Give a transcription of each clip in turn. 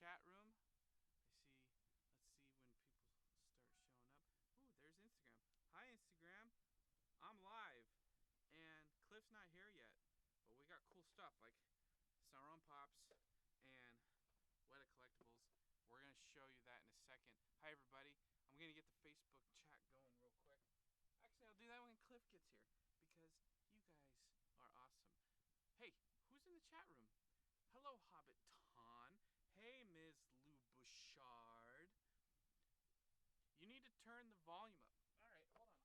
chat room. Let's see when people start showing up. Ooh, there's Instagram. Hi, Instagram. I'm live. And Cliff's not here yet. But we got cool stuff like Sauron Pops and Weta collectibles. We're going to show you that in a second. Hi, everybody. I'm going to get the Facebook chat going real quick. Actually, I'll do that when Cliff gets here because you guys are awesome. Hey, who's in the chat room? Hello, Hobbit Ton. Hey, Ms. Lou Bouchard. You need to turn the volume up. All right, hold on.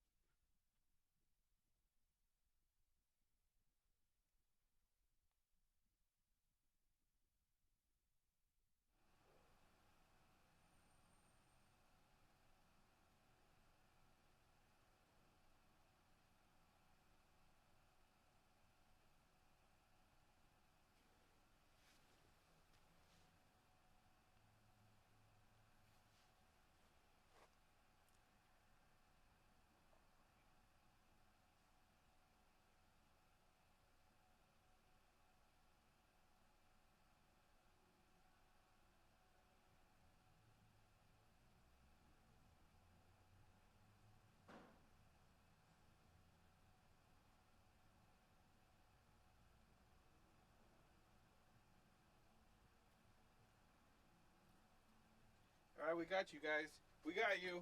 All right, we got you guys. We got you.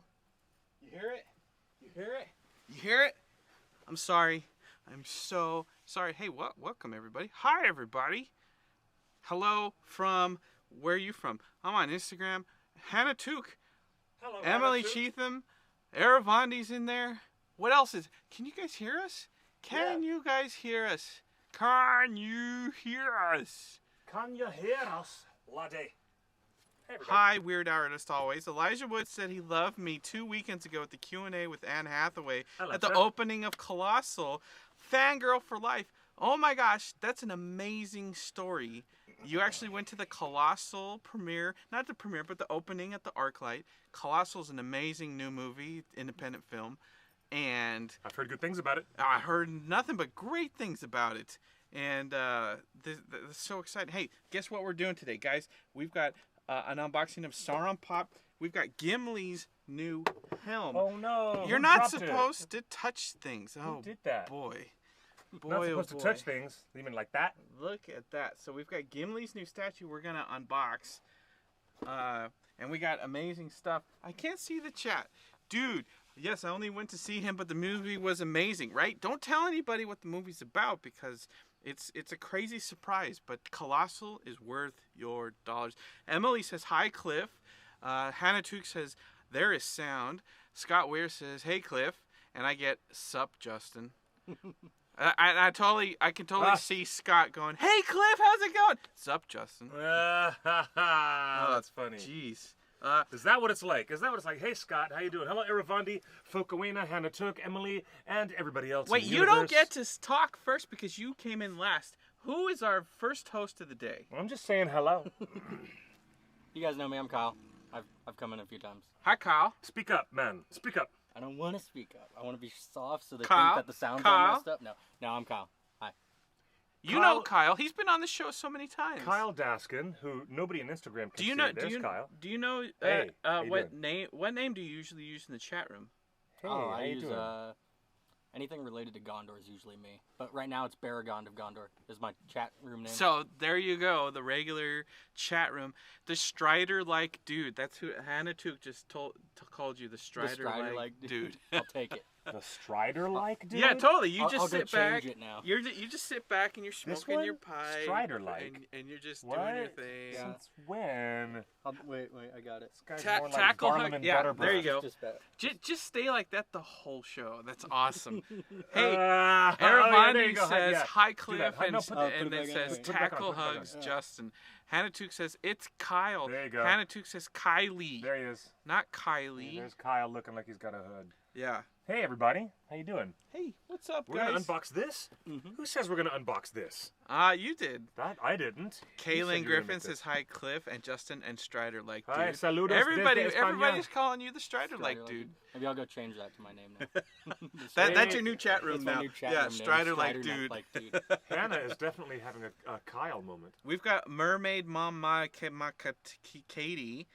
You hear it? You hear it? You hear it? I'm sorry. I'm so sorry. Hey, welcome everybody. Hi everybody. Hello from where are you from? I'm on Instagram. Hannah Took. Hello, Emily Hannah Took. Cheatham. Aravandi's in there. What else is? Can you guys hear us? Can you guys hear us? Can you hear us? Can you hear us, laddie? Hey, Hi, weird artist always. Elijah Wood said he loved me 2 weekends ago at the Q&A with Anne Hathaway at the opening of Colossal. Fangirl for life. Oh my gosh, that's an amazing story. You actually went to the Colossal premiere, not the premiere, but the opening at the ArcLight. Colossal is an amazing new movie, independent film, and I've heard good things about it. I heard nothing but great things about it. And this is so exciting. Hey, guess what we're doing today, guys? We've got an unboxing of Sauron Pop. We've got Gimli's new helm. Oh no! You're who not dropped supposed to touch things. Who Oh, did that? boy. Boy, Not oh supposed boy. to touch things. Even like that. Look at that. So we've got Gimli's new statue we're going to unbox. And we got amazing stuff. I can't see the chat. Dude, yes, I only went to see him, but the movie was amazing, right? Don't tell anybody what the movie's about because it's a crazy surprise, but Colossal is worth your dollars. Emily says, hi, Cliff. Hannah Took says, there is sound. Scott Weir says, hey, Cliff. And I get, sup, Justin. I can totally see Scott going, hey, Cliff, how's it going? Sup, Justin. That's funny. Jeez. Is that what it's like? Is that what it's like? Hey, Scott, how you doing? Hello, Aravandi, Fokawena, Hannah Took, Emily, and everybody else. Wait, in the you don't universe. get to talk first because you came in last. Who is our first host of the day? Well, I'm just saying hello. You guys know me, I'm Kyle. I've come in a few times. Hi, Kyle. Speak up, man. Speak up. I don't want to speak up. I want to be soft so they Kyle? think that the sound's Kyle? all messed up. No, I'm Kyle. Hi. You know Kyle. He's been on the show so many times. Kyle Daskin, who nobody on Instagram can Do you see. know? There's Kyle. Do you know? Hey, how you what doing? name? What name do you usually use in the chat room? Hey, I how you use doing? anything related to Gondor is usually me. But right now it's Baragond of Gondor is my chat room name. So there you go, the regular chat room. The Strider-like dude. That's who Hannah Took just called you. The Strider-like dude. I'll take it. The Strider-like dude? Yeah, totally. You I'll just go sit back. change it now. You just sit back and you're smoking your pipe. Strider-like? And you're just What? doing your thing. Yeah. Since when? Wait, I got it. This guy's Ta- more like tackle Barnum hug- and yeah, Butterbreath. there you go. Just bad. Just stay like that the whole show. That's awesome. Hey, Oh, yeah, there Aravandi you go. says, Yeah. hi, Do Cliff, that. and, No, put that- and put then it back says, on. Put it back on, tackle put it back on. hugs, Justin. Hannah Took says, it's Kyle. There you go. Hannah Took says, Kylie. There he is. Not Kylie. There's Kyle looking like he's got a hood. Yeah. Hey everybody, how you doing? Hey, what's up, We're guys? gonna unbox this? Who says we're gonna unbox this? You did. That I didn't. You said Kaylin you were gonna Griffin make says this. hi, Cliff, and Justin and Strider like dude. Hi, saludos Everybody, desde España. everybody's calling you the Strider like Strider dude. Maybe I'll go change that to my name now. That's your new chat room That's my now. new chat Yeah, room name, Strider like Strider dude. like dude. Hannah is definitely having a Kyle moment. We've got Mermaid Mama Katie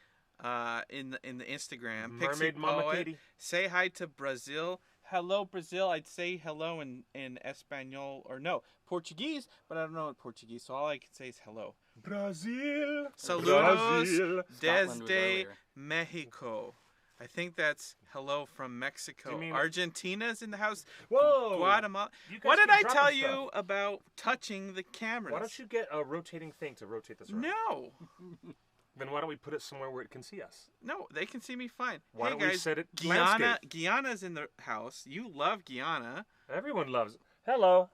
in the Instagram. Mermaid Pixie Mama Poet. Katie. Say hi to Brazil. Hello, Brazil. I'd say hello in Espanol or no Portuguese, but I don't know what Portuguese, so all I can say is hello. Brazil. Saludos Scotland was desde earlier. Mexico. I think that's hello from Mexico. Do you mean- Argentina's in the house. Whoa. Guatemala. You guys What did keep I dropping tell stuff. you about touching the cameras? Why don't you get a rotating thing to rotate this around? No. Then why don't we put it somewhere where it can see us? No, they can see me fine. Why hey don't guys, we set it Guyana, landscape? Guyana's in the house. You love Guyana. Everyone loves it. Hello.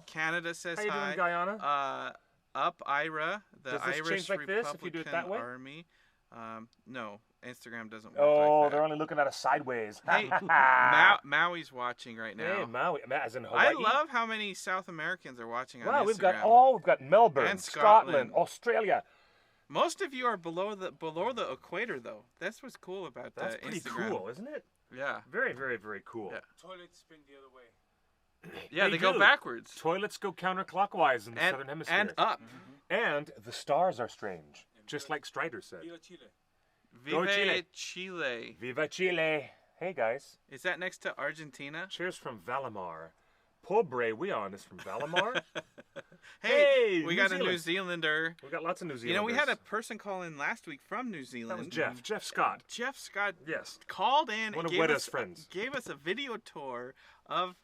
Canada says How you hi. doing, Guyana? Up IRA, the Does this Irish change like this Republican if you do it that way? Army. No, Instagram doesn't work Oh, like that. they're only looking at us sideways. Hey, Maui's watching right now. Hey, Maui, as in Hawaii. I love how many South Americans are watching on Wow, Instagram. we've got Melbourne, And Scotland, Scotland. Australia. Most of you are below the equator, though. That's what's cool about That's pretty Instagram. cool, isn't it? Yeah, Very, very, very cool. Yeah. Toilets spin the other way. yeah. They go do. backwards Toilets go counterclockwise in the southern hemisphere. and up. And the stars are strange, just like Strider said. Viva Chile. Go Vive Chile. Chile. Viva Chile! Hey guys, Is that next to Argentina? cheers from Valimar. Pobre Weon is from Valimar. Hey, Hey, we New got a New Zealand. Zealander. We've got lots of New Zealanders. You know, we had a person call in last week from New Zealand. That was Jeff Scott. Jeff Scott Yes. called in One and of gave Weta's us, friends. gave us a video tour of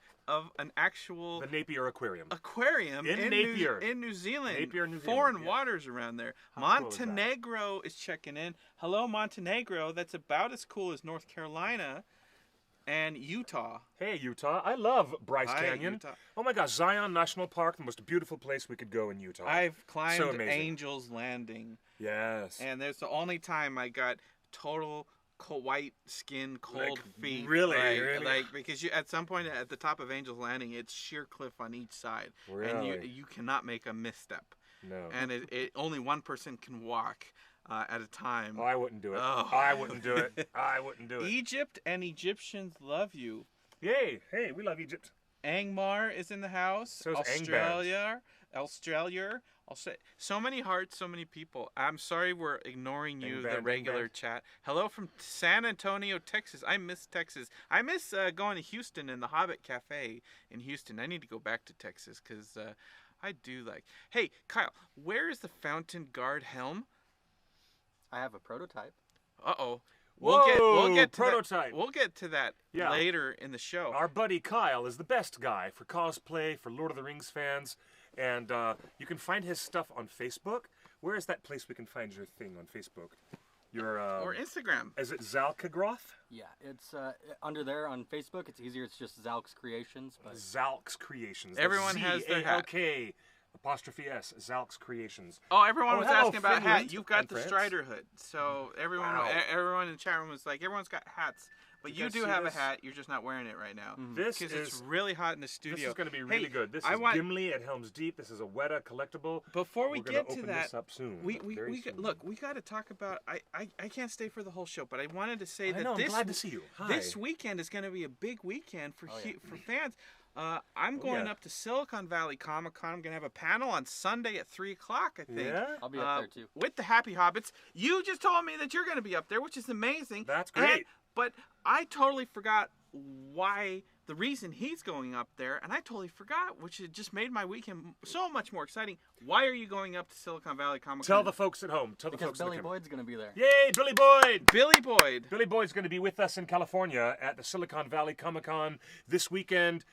an actual The Napier Aquarium. aquarium In New, Napier. in New Zealand. Napier, New Zealand, Foreign yes. waters around there. How cool is that? Montenegro is checking in. Hello, Montenegro. That's about as cool as North Carolina and Utah. Hey, Utah. I love Bryce Hi, Canyon. Utah. Oh my gosh, Zion National Park, the most beautiful place we could go in Utah. I've climbed So amazing. Angel's Landing, Yes. and that's the only time I got total white skin, cold Like, feet. really? Like because you at some point at the top of Angel's Landing, it's sheer cliff on each side, and Really? you cannot make a misstep. No. And it only one person can walk at a time. Oh, I wouldn't do it. Oh. I wouldn't do it. I wouldn't do it. Egypt and Egyptians love you. Yay. Hey, we love Egypt. Angmar is in the house. So is Australia. I'll say so many hearts, so many people. I'm sorry we're ignoring you, Bang, the bang, regular bang. chat. Hello from San Antonio, Texas. I miss Texas. I miss going to Houston and the Hobbit Cafe in Houston. I need to go back to Texas because I do like. Hey, Kyle, where is the Fountain Guard helm? I have a prototype. Uh-oh. Whoa, We'll get to prototype. That, we'll get to that Yeah. later in the show. Our buddy Kyle is the best guy for cosplay, for Lord of the Rings fans. And you can find his stuff on Facebook. Where is that place we can find your thing on Facebook? Your or Instagram. is it Zalkagroth? Yeah, it's under there on Facebook. It's easier. It's just Zalk's Creations. But Zalk's Creations. Everyone has their hat. Zalk apostrophe S. Zalk's Creations. Oh, everyone Oh, was hello, asking about a hat. Finland You've got and the France. Strider hood. So everyone, Wow. everyone in the chat room was like, everyone's got hats, but You you guys do see have this? a hat. You're just not wearing it right now This because is it's really hot in the studio. This is going to be really Hey, good. This I is want- Gimli at Helm's Deep. This is a Weta collectible. Before we We're gonna get to open that, this up soon. we very soon. look. We got to talk about. I can't stay for the whole show, but I wanted to say I that know, I'm this glad to see you. Hi. this weekend is going to be a big weekend for Oh, yeah. for fans. I'm going yeah. up to Silicon Valley Comic Con. I'm going to have a panel on Sunday at 3:00. I think. Yeah? I'll be up there too. With the Happy Hobbits. You just told me that you're going to be up there, which is amazing. That's And- great. but I totally forgot why, the reason he's going up there, and I totally forgot, which it just made my weekend so much more exciting. Why are you going up to Silicon Valley Comic Con? Tell the folks at home. Tell the Because folks at Billy home. Boyd's gonna be there. Yay, Billy Boyd! Billy Boyd. Billy Boyd's going to be with us in California at the Silicon Valley Comic Con this weekend.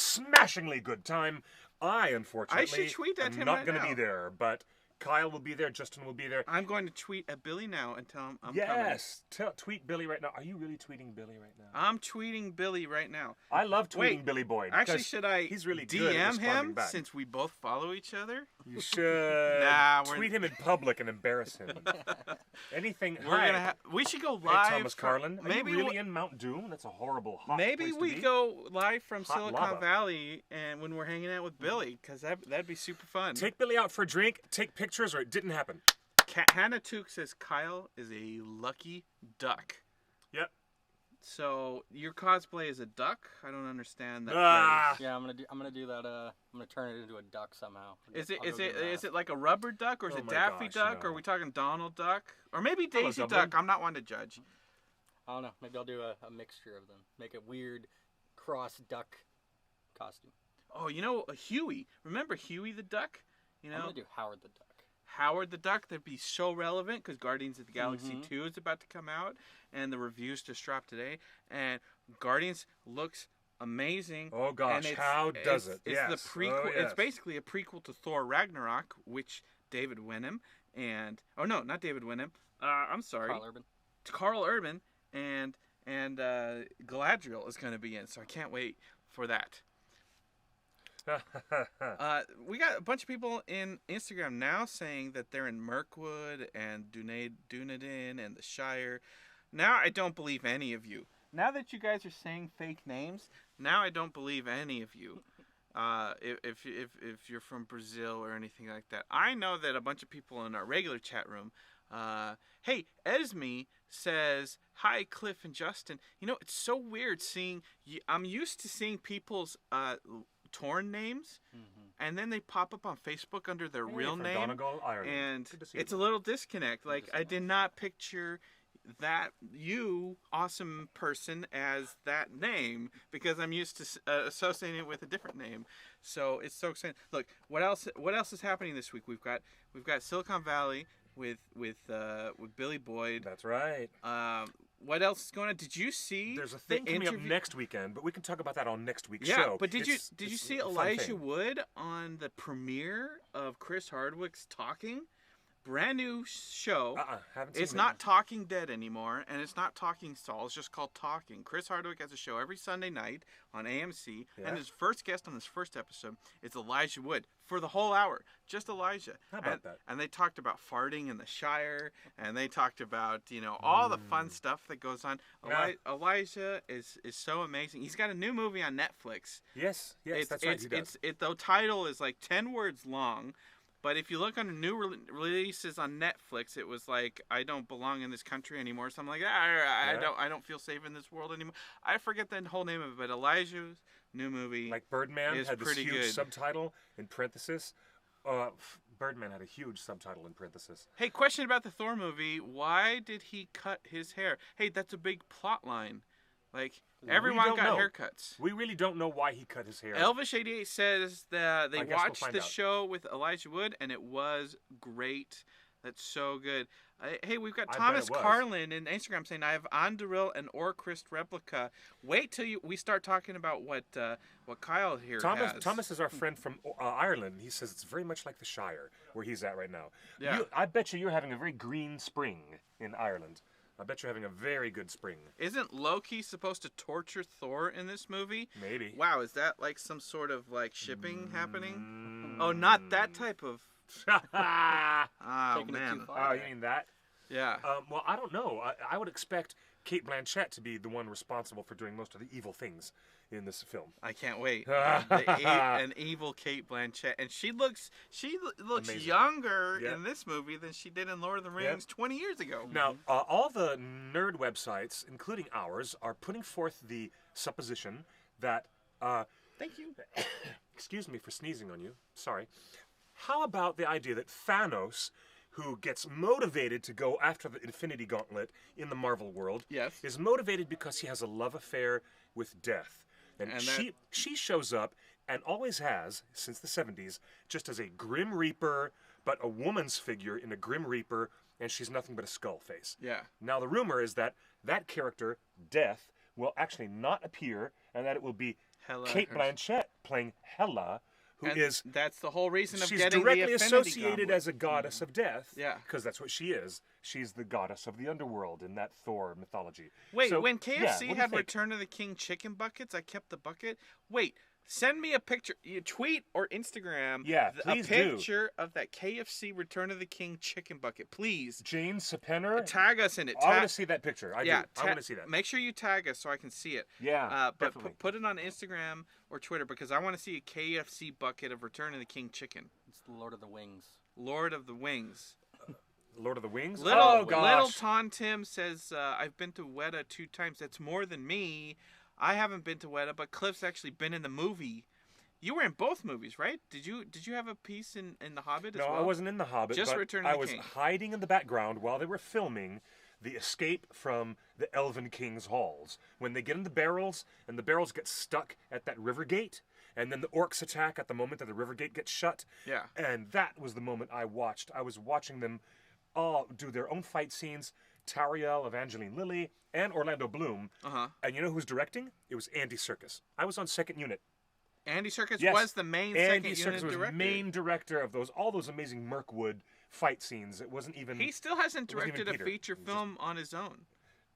Smashingly good time. I, unfortunately, I should tweet at am him not right going to now. be there, but Kyle will be there. Justin will be there. I'm going to tweet at Billy now and tell him I'm coming. Yes. Tweet Billy right now. Are you really tweeting Billy right now? I'm tweeting Billy right now. I love tweeting Wait, Billy Boyd. Actually, because should I he's really good at DM responding him back. since we both follow each other? You should tweet him in public and embarrass him. Anything. We should go Hey, live. Thomas Carlin. Maybe Are you really in Mount Doom? That's a horrible hot Maybe place to we be. go live from Hot Silicon lava. Valley and when we're hanging out with Billy, because that'd be super fun. Take Billy out for a drink, take pictures, or it didn't happen. Hannah Took says Kyle is a lucky duck. Yep. So your cosplay is a duck? I don't understand that. Ah. Yeah, I'm gonna do that. I'm gonna turn it into a duck somehow. Is it I'll go do that. is it like a rubber duck or is Oh it my Daffy gosh, Duck? no. Or are we talking Donald Duck? Or maybe Hello, Daisy Dublin. Duck. I'm not one to judge. I don't know. Maybe I'll do a mixture of them. Make a weird cross duck costume. Oh, Huey. Remember Huey the Duck? I'm gonna do Howard the Duck. Howard the Duck, that'd be so relevant because Guardians of the Galaxy Mm-hmm. 2 is about to come out and the reviews just dropped today. And Guardians looks amazing. Oh gosh, and how does it? It's Yes. the prequel. Oh, yes. It's basically a prequel to Thor Ragnarok, which David Wenham and not David Wenham. I'm sorry, Carl Urban and Galadriel is going to be in. So I can't wait for that. We got a bunch of people in Instagram now saying that they're in Mirkwood and Dunedin and the Shire. Now I don't believe any of you. Now that you guys are saying fake names, now I don't believe any of you. If you're from Brazil or anything like that, I know that a bunch of people in our regular chat room. Hey, Esme says hi, Cliff and Justin. It's so weird seeing. I'm used to seeing people's torn names, and then they pop up on Facebook under their real from name, Donegal, Ireland. and Good to see it's you. a little disconnect. Like I did not picture that you awesome person as that name because I'm used to associating it with a different name. So it's so exciting. Look, what else is happening this week? We've got Silicon Valley with Billy Boyd. That's right. What else is going on? Did you see? There's a thing the coming up interview? next weekend, but we can talk about that on next week's Yeah, show. but did you It's see a fun Elijah thing. Wood on the premiere of Chris Hardwick's Talking? Brand new show. Haven't seen It's it. not Talking Dead anymore, and it's not Talking Saul. It's just called Talking. Chris Hardwick has a show every Sunday night on AMC, Yeah. and his first guest on this first episode is Elijah Wood for the whole hour. Just Elijah. How about that? And they talked about farting in the Shire, and they talked about all the fun stuff that goes on. Yeah. Elijah is so amazing. He's got a new movie on Netflix. Yes, that's right. He does. The title is like 10 words long. But if you look under new releases on Netflix, it was like I don't belong in this country anymore. Something like that. I don't feel safe in this world anymore. I forget the whole name of it. But Elijah's new movie, Like Birdman is had this pretty huge good. subtitle in parenthesis. Birdman had a huge subtitle in parenthesis. Hey, question about the Thor movie. Why did he cut his hair? Hey, that's a big plot line. Like everyone don't got know. haircuts. We really don't know why he cut his hair. Elvish88 says that they I guess we'll watched find the out. show with Elijah Wood, and it was great. That's so good. Hey, we've got I bet Thomas it was. Carlin in Instagram saying, I have Anduril and Orcrist replica. Wait till we start talking about what Kyle here has. Thomas is our friend from Ireland. He says it's very much like the Shire, where he's at right now. Yeah. I bet you're having a very green spring in Ireland. I bet you're having a very good spring. Isn't Loki supposed to torture Thor in this movie? Maybe. Wow, is that like some sort of like shipping happening? Oh, not that type of... Oh, Taking it too man. far. Oh, you mean that? Yeah. Well, I don't know. I would expect Kate Blanchett to be the one responsible for doing most of the evil things in this film. I can't wait. An evil Kate Blanchett, and she looks Amazing. younger Yeah. in this movie than she did in Lord of the Rings 20 years ago. Now, all the nerd websites, including ours, are putting forth the supposition that... Thank you. excuse me for sneezing on you. Sorry. How about the idea that Thanos, who gets motivated to go after the Infinity Gauntlet in the Marvel world, Yes. is motivated because he has a love affair with death. And she shows up, and always has, since the 70s, just as a Grim Reaper, but a woman's figure in a Grim Reaper, and she's nothing but a skull face. Yeah. Now, the rumor is that that character, Death, will actually not appear, and that it will be Hela Kate herself. Blanchett playing Hela, that's the whole reason of she's getting directly the Affinity associated Goblet. as a goddess of death. Yeah. Because that's what she is. She's the goddess of the underworld in that Thor mythology. Wait, So, when yeah, KFC what do you had think? Return of the King chicken buckets, I kept the bucket. Wait, send me a picture. You tweet or Instagram Yeah, please a do. picture of that KFC Return of the King chicken bucket, please. Jane Sepenner? Tag us in it. I want to see that picture. I yeah, want to see that. Make sure you tag us so I can see it. Yeah, but definitely. put it on Instagram or Twitter because I want to see a KFC bucket of Return of the King chicken. It's the Lord of the Wings. Lord of the Wings. Lord of the Wings? Little gosh. Ton Tim says, I've been to Weta 2 times. That's more than me. I haven't been to Weta, but Cliff's actually been in the movie. You were in both movies, right? Did you have a piece in The Hobbit as well? No, I wasn't in The Hobbit. Just but Return of I the was King. hiding in the background while they were filming the escape from the Elven King's halls. When they get in the barrels, and the barrels get stuck at that river gate, and then the orcs attack at the moment that the river gate gets shut. Yeah. And that was the moment I watched. I was watching them all do their own fight scenes. Tariel, Evangeline Lilly, and Orlando Bloom. Uh-huh. And you know who's directing? It was Andy Serkis. I was on second unit. Andy Serkis Yes. was the main Andy second unit Serkis was director. main director of all those amazing Mirkwood fight scenes. It wasn't even. He still hasn't It wasn't even directed a Peter. feature It was film on his own.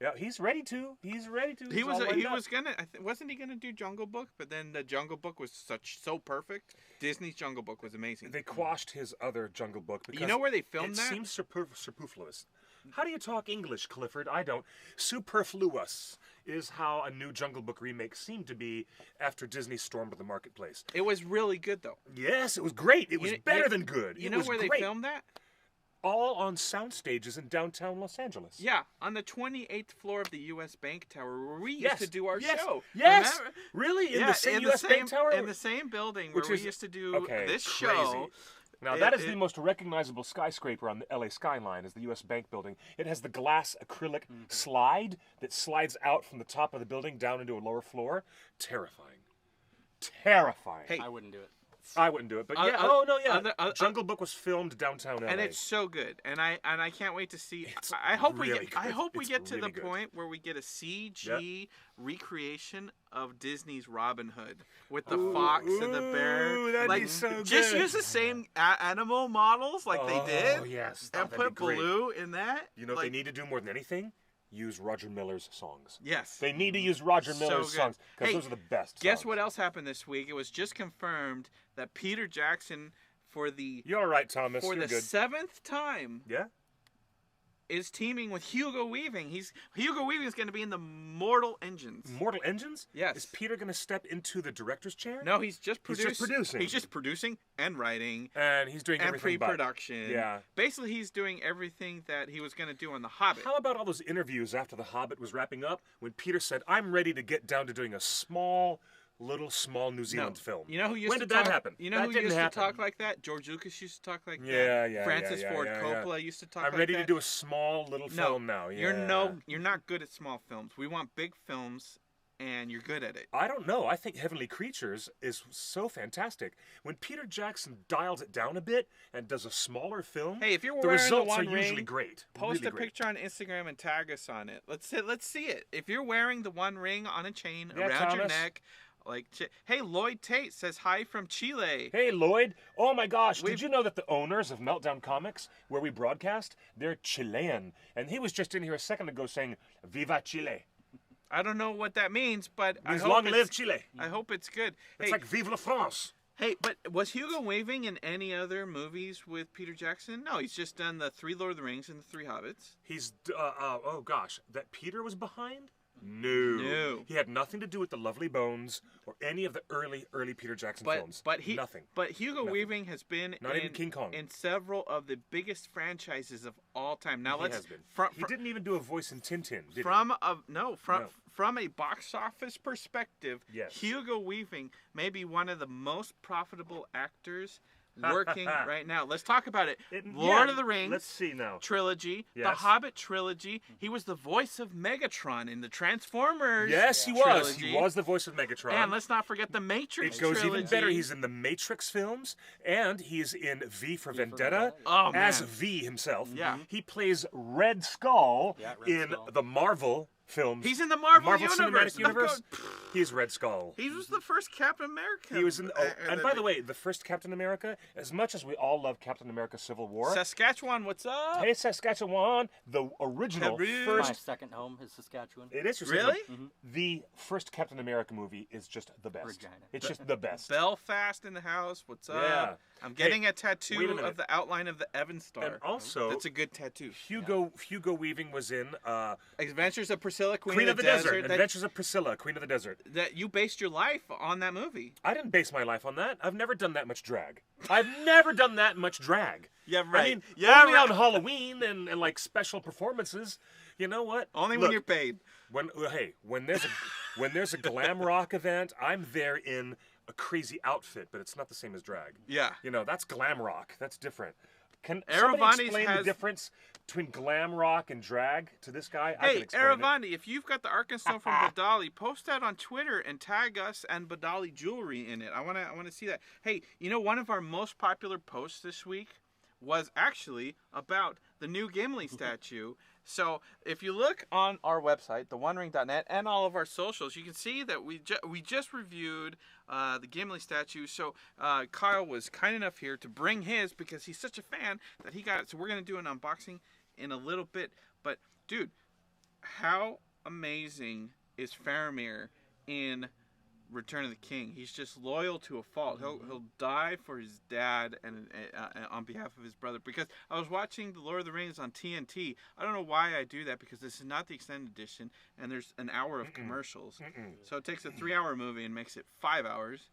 Yeah, he's ready to. He's ready to. He He's was all lined he up. was gonna wasn't he gonna do Jungle Book? But then the Jungle Book was so perfect. Disney's Jungle Book was amazing. They quashed his other Jungle Book because You know where they filmed it that? seems superfluous. How do you talk English, Clifford? I don't. Superfluous is how a new Jungle Book remake seemed to be after Disney stormed the marketplace. It was really good though. Yes, it was great. It was You- better you- than good. You It know was where great. they filmed that? All on sound stages in downtown Los Angeles. Yeah, on the 28th floor of the U.S. Bank Tower, where we used Yes, to do our yes, show. Yes, Remember? really, in Yeah, the same U.S. Bank Tower, in the same building where Which we is- used to do okay, this crazy. show. Now, that is the most recognizable skyscraper on the LA skyline, is the U.S. Bank building. It has the glass acrylic slide that slides out from the top of the building down into a lower floor. Terrifying. Terrifying. Hey, I wouldn't do it. I wouldn't do it, but Other- yeah. other- Jungle Book was filmed downtown LA. and it's so good, and I can't wait to see. It's I hope really we get. I good. hope we It's get to really the good. point where we get a CG recreation of Disney's Robin Hood with the fox and the bear. Ooh, that'd like, be so just good. use the same animal models like they did. Oh, yes. And that'd put be great. Blue in that. You know what like, they need to do more than anything? Use Roger Miller's songs. Yes. They need to use Roger So Miller's good. songs because Hey, those are the best Guess songs. what else happened this week? It was just confirmed that Peter Jackson, for the You're all right, Thomas. for You're the good. 7th time, Yeah? is teaming with Hugo Weaving. Hugo Weaving is going to be in the Mortal Engines. Mortal Engines? Yes. Is Peter going to step into the director's chair? No, he's just He's just producing. He's just producing and writing And he's doing and everything but. pre-production. Yeah. Basically, he's doing everything that he was going to do on The Hobbit. How about all those interviews after The Hobbit was wrapping up when Peter said, I'm ready to get down to doing a small New Zealand film? You know who used When to did talk, that happen? You know That who didn't used happen. to talk like that? George Lucas used to talk like Yeah, that. yeah, Francis yeah, Ford yeah, yeah. Coppola used to talk I'm like ready that. to do a small little film now. Yeah. You're not good at small films. We want big films, and you're good at it. I don't know. I think Heavenly Creatures is so fantastic. When Peter Jackson dials it down a bit and does a smaller film, Hey, if you're the wearing the results One are usually Ring, great. Post really a great. picture on Instagram and tag us on it. Let's see it. If you're wearing the One Ring on a chain Yeah, around your Thomas. neck, hey, Lloyd Tate says hi from Chile. Hey, Lloyd. Oh, my gosh. We've- Did you know that the owners of Meltdown Comics, where we broadcast, they're Chilean? And he was just in here a second ago saying, Viva Chile. I don't know what that means, but I Means hope long it's, live Chile. I hope it's good. It's Hey, like Vive la France. hey, but was Hugo Weaving in any other movies with Peter Jackson? No, he's just done the 3 Lord of the Rings and the 3 Hobbits. He's, oh gosh, that Peter was behind? No. No. He had nothing to do with The Lovely Bones or any of the early Peter Jackson films. Nothing. But Hugo Nothing. Weaving has been Not even King Kong. in several of the biggest franchises of all time. Now He let's has been. from He didn't even do a voice in Tintin, did he? from a box office perspective, Yes. Hugo Weaving may be one of the most profitable actors working right now. Let's talk about it. Lord of the Rings. Let's see now. Trilogy, the Yes. Hobbit trilogy. He was the voice of Megatron in the Transformers. Yes, he was. trilogy. He was the voice of Megatron. And let's not forget the Matrix It goes trilogy. even better. He's in the Matrix films, and he's in V for Vendetta Oh, as man. V himself. Yeah. He plays Red Skull Yeah, Red in Skull. the Marvel films. He's in the Marvel Cinematic Universe. Universe. He's Red Skull. He was the first Captain America. He was in. Oh, and by the way, the first Captain America. As much as we all love Captain America: Civil War, Saskatchewan, what's up? hey Saskatchewan, the original Peru. My first. second home is Saskatchewan. It is your Really? second- The first Captain America movie is just the best. Regina. It's just the best. Belfast in the house. What's up? Yeah. I'm getting a wait tattoo a minute. of the outline of the Evan Star. And also, That's a good tattoo. Hugo Weaving was in Adventures of Priscilla, Queen of the Desert. Adventures of Priscilla, Queen of the Desert. That you based your life on that movie. I didn't base my life on that. I've never done that much drag. I've never done that much drag. Yeah, I mean, Yeah, only right. on Halloween and like special performances. You know what? Only Look, when you're paid. when there's a glam rock event, I'm there in a crazy outfit, but it's not the same as drag. Yeah. You know, that's glam rock. That's different. Can Aravani's somebody explain the has- difference between glam rock and drag to this guy? I Hey, can explain it. Aravani, if you've got the Arkansas from Badali, post that on Twitter and tag us and Badali Jewelry in it. I wanna see that. Hey, you know, one of our most popular posts this week was actually about the new Gimli statue. So if you look on our website, theonering.net, and all of our socials, you can see that we just reviewed the Gimli statue. So Kyle was kind enough here to bring his because he's such a fan that he got it. So we're going to do an unboxing in a little bit. But, dude, how amazing is Faramir in Return of the King? He's just loyal to a fault. He'll die for his dad and on behalf of his brother. Because I was watching The Lord of the Rings on TNT. I don't know why I do that because this is not the extended edition and there's an hour of commercials. So it takes a 3-hour movie and makes it 5 hours.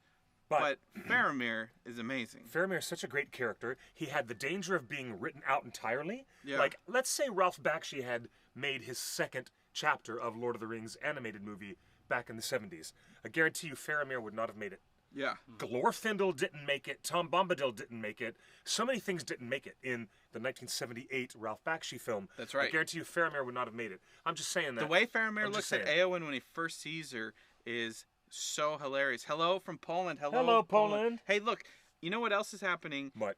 But Faramir is amazing. Faramir is such a great character. He had the danger of being written out entirely. Yeah. Like, let's say Ralph Bakshi had made his second chapter of Lord of the Rings animated movie back in the 70s. I guarantee you Faramir would not have made it. Yeah. Glorfindel didn't make it. Tom Bombadil didn't make it. So many things didn't make it in the 1978 Ralph Bakshi film. That's right. I guarantee you Faramir would not have made it. I'm just saying that. The way Faramir I'm just looks at saying. Eowyn when he first sees her is so hilarious. Hello from Poland. Hello, Poland. Hey, look, you know what else is happening? What?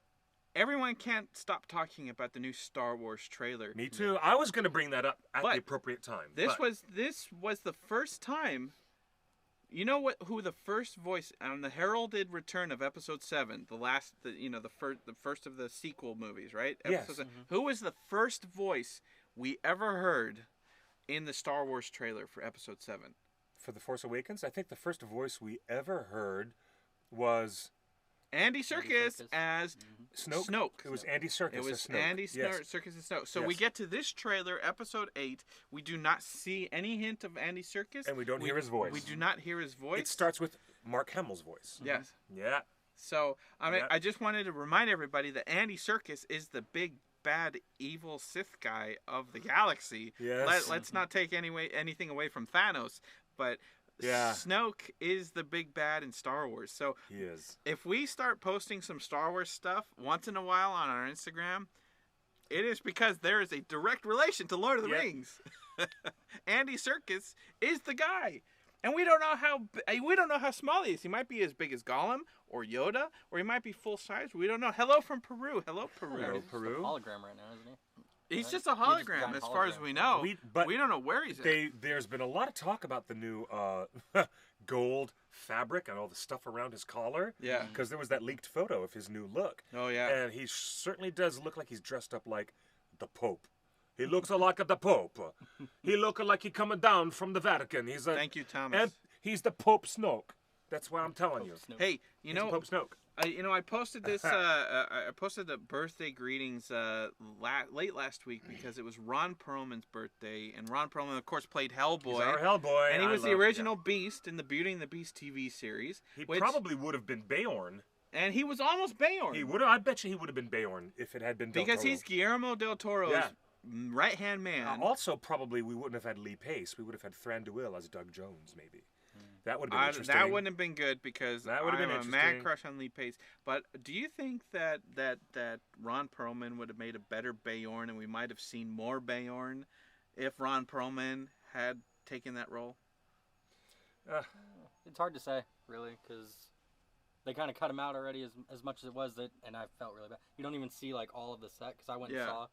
Everyone can't stop talking about the new Star Wars trailer. Me too. I was going to bring that up at But the appropriate time. This but was the first time. You know who the first voice on the heralded return of Episode 7, the first of the sequel movies, right? Yes. Episode 7. Who was the first voice we ever heard in the Star Wars trailer for Episode 7? For The Force Awakens, I think the first voice we ever heard was Andy Serkis Serkis. as Snoke. It was Andy Serkis. It was as Snoke. Andy Yes. Serkis as Snoke. So we Yes. get to this trailer, Episode 8. We do not see any hint of Andy Serkis. And we don't hear his voice. We do not hear his voice. It starts with Mark Hamill's voice. Yes. Yeah. So, I mean, Yeah. I just wanted to remind everybody that Andy Serkis is the big, bad, evil Sith guy of the galaxy. Yes. Let's not take anything away from Thanos, but Yeah. Snoke is the big bad in Star Wars. So He is. if we start posting some Star Wars stuff once in a while on our Instagram, it is because there is a direct relation to Lord of the Yep. Rings. Andy Serkis is the guy. And we don't know how small he is. He might be as big as Gollum or Yoda, or he might be full size. We don't know. Hello from Peru. Hello, Peru. Hello, He's just a Peru. hologram right now, isn't he? He's just a He's just a hologram, giant as far as hologram. we know. But we don't know where he's at. There's been a lot of talk about the new gold fabric and all the stuff around his collar. Yeah. Because there was that leaked photo of his new look. Oh, yeah. And he certainly does look like he's dressed up like the Pope. He looks like the Pope. He looks like he coming down from the Vatican. He's a, Thank you, Thomas. And he's the Pope Snoke. That's what I'm telling you. Snoke. Hey, He's the Pope Snoke. I posted this. I posted the birthday greetings late last week because it was Ron Perlman's birthday, and Ron Perlman, of course, played Hellboy. He's our Hellboy. and he I was the love- original Beast in the Beauty and the Beast TV series. He which- probably would have been Beorn. and he was almost Beorn. He would. I bet you he would have been Beorn if it had been Del because Toro. he's Guillermo del Toro's Yeah. right-hand man. Also, probably we wouldn't have had Lee Pace. We would have had Thranduil as Doug Jones, maybe. That would have been interesting. That wouldn't have been good because That would have been I'm a mad interesting. crush on Lee Pace. But do you think that Ron Perlman would have made a better Beorn, and we might have seen more Beorn if Ron Perlman had taken that role? It's hard to say, really, because they kind of cut him out already as much as it was that, and I felt really bad. You don't even see like all of the set because I went Yeah. and saw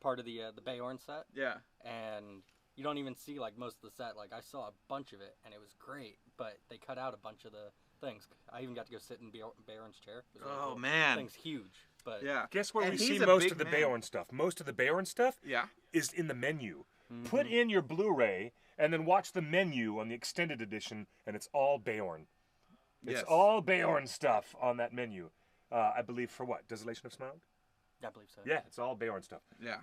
part of the Beorn set, Yeah. and you don't even see like most of the set. Like I saw a bunch of it and it was great, but they cut out a bunch of the things. I even got to go sit in Baron's chair. It was really cool. Man, The thing's huge, but yeah. Guess where And we he's see a most big of the man. Baron stuff? Most of the Baron stuff Yeah. is in the menu. Mm-hmm. Put in your Blu-ray and then watch the menu on the extended edition, and it's all Baron. It's Yes. all Baron stuff on that menu. I believe for what? Desolation of Smaug? I believe so. Yeah, it's all Baron stuff. Yeah.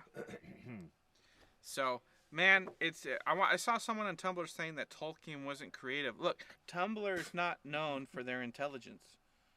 So, man, it's I saw someone on Tumblr saying that Tolkien wasn't creative. Look, Tumblr is not known for their intelligence.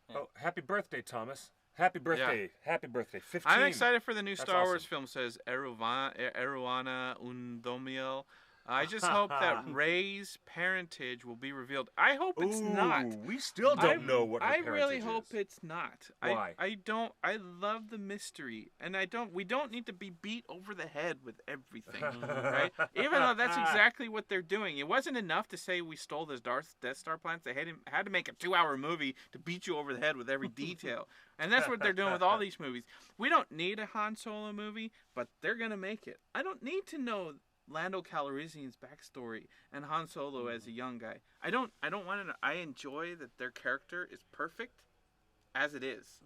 Yeah. Oh, happy birthday, Thomas. Happy birthday. Happy birthday. 15. I'm excited for the new That's Star Wars awesome. film, says Eruana Undomiel. I just hope that Rey's parentage will be revealed. I hope it's not. We still don't know what her I really parentage hope is. it's not. Why? I don't. I love the mystery, and we don't need to be beat over the head with everything, right? Even though that's exactly what they're doing. It wasn't enough to say we stole the Death Star plans. They had to make a 2-hour movie to beat you over the head with every detail, and that's what they're doing with all these movies. We don't need a Han Solo movie, but they're gonna make it. I don't need to know Lando Calrissian's backstory and Han Solo as a young guy. I don't want to know. I enjoy that their character is perfect as it is.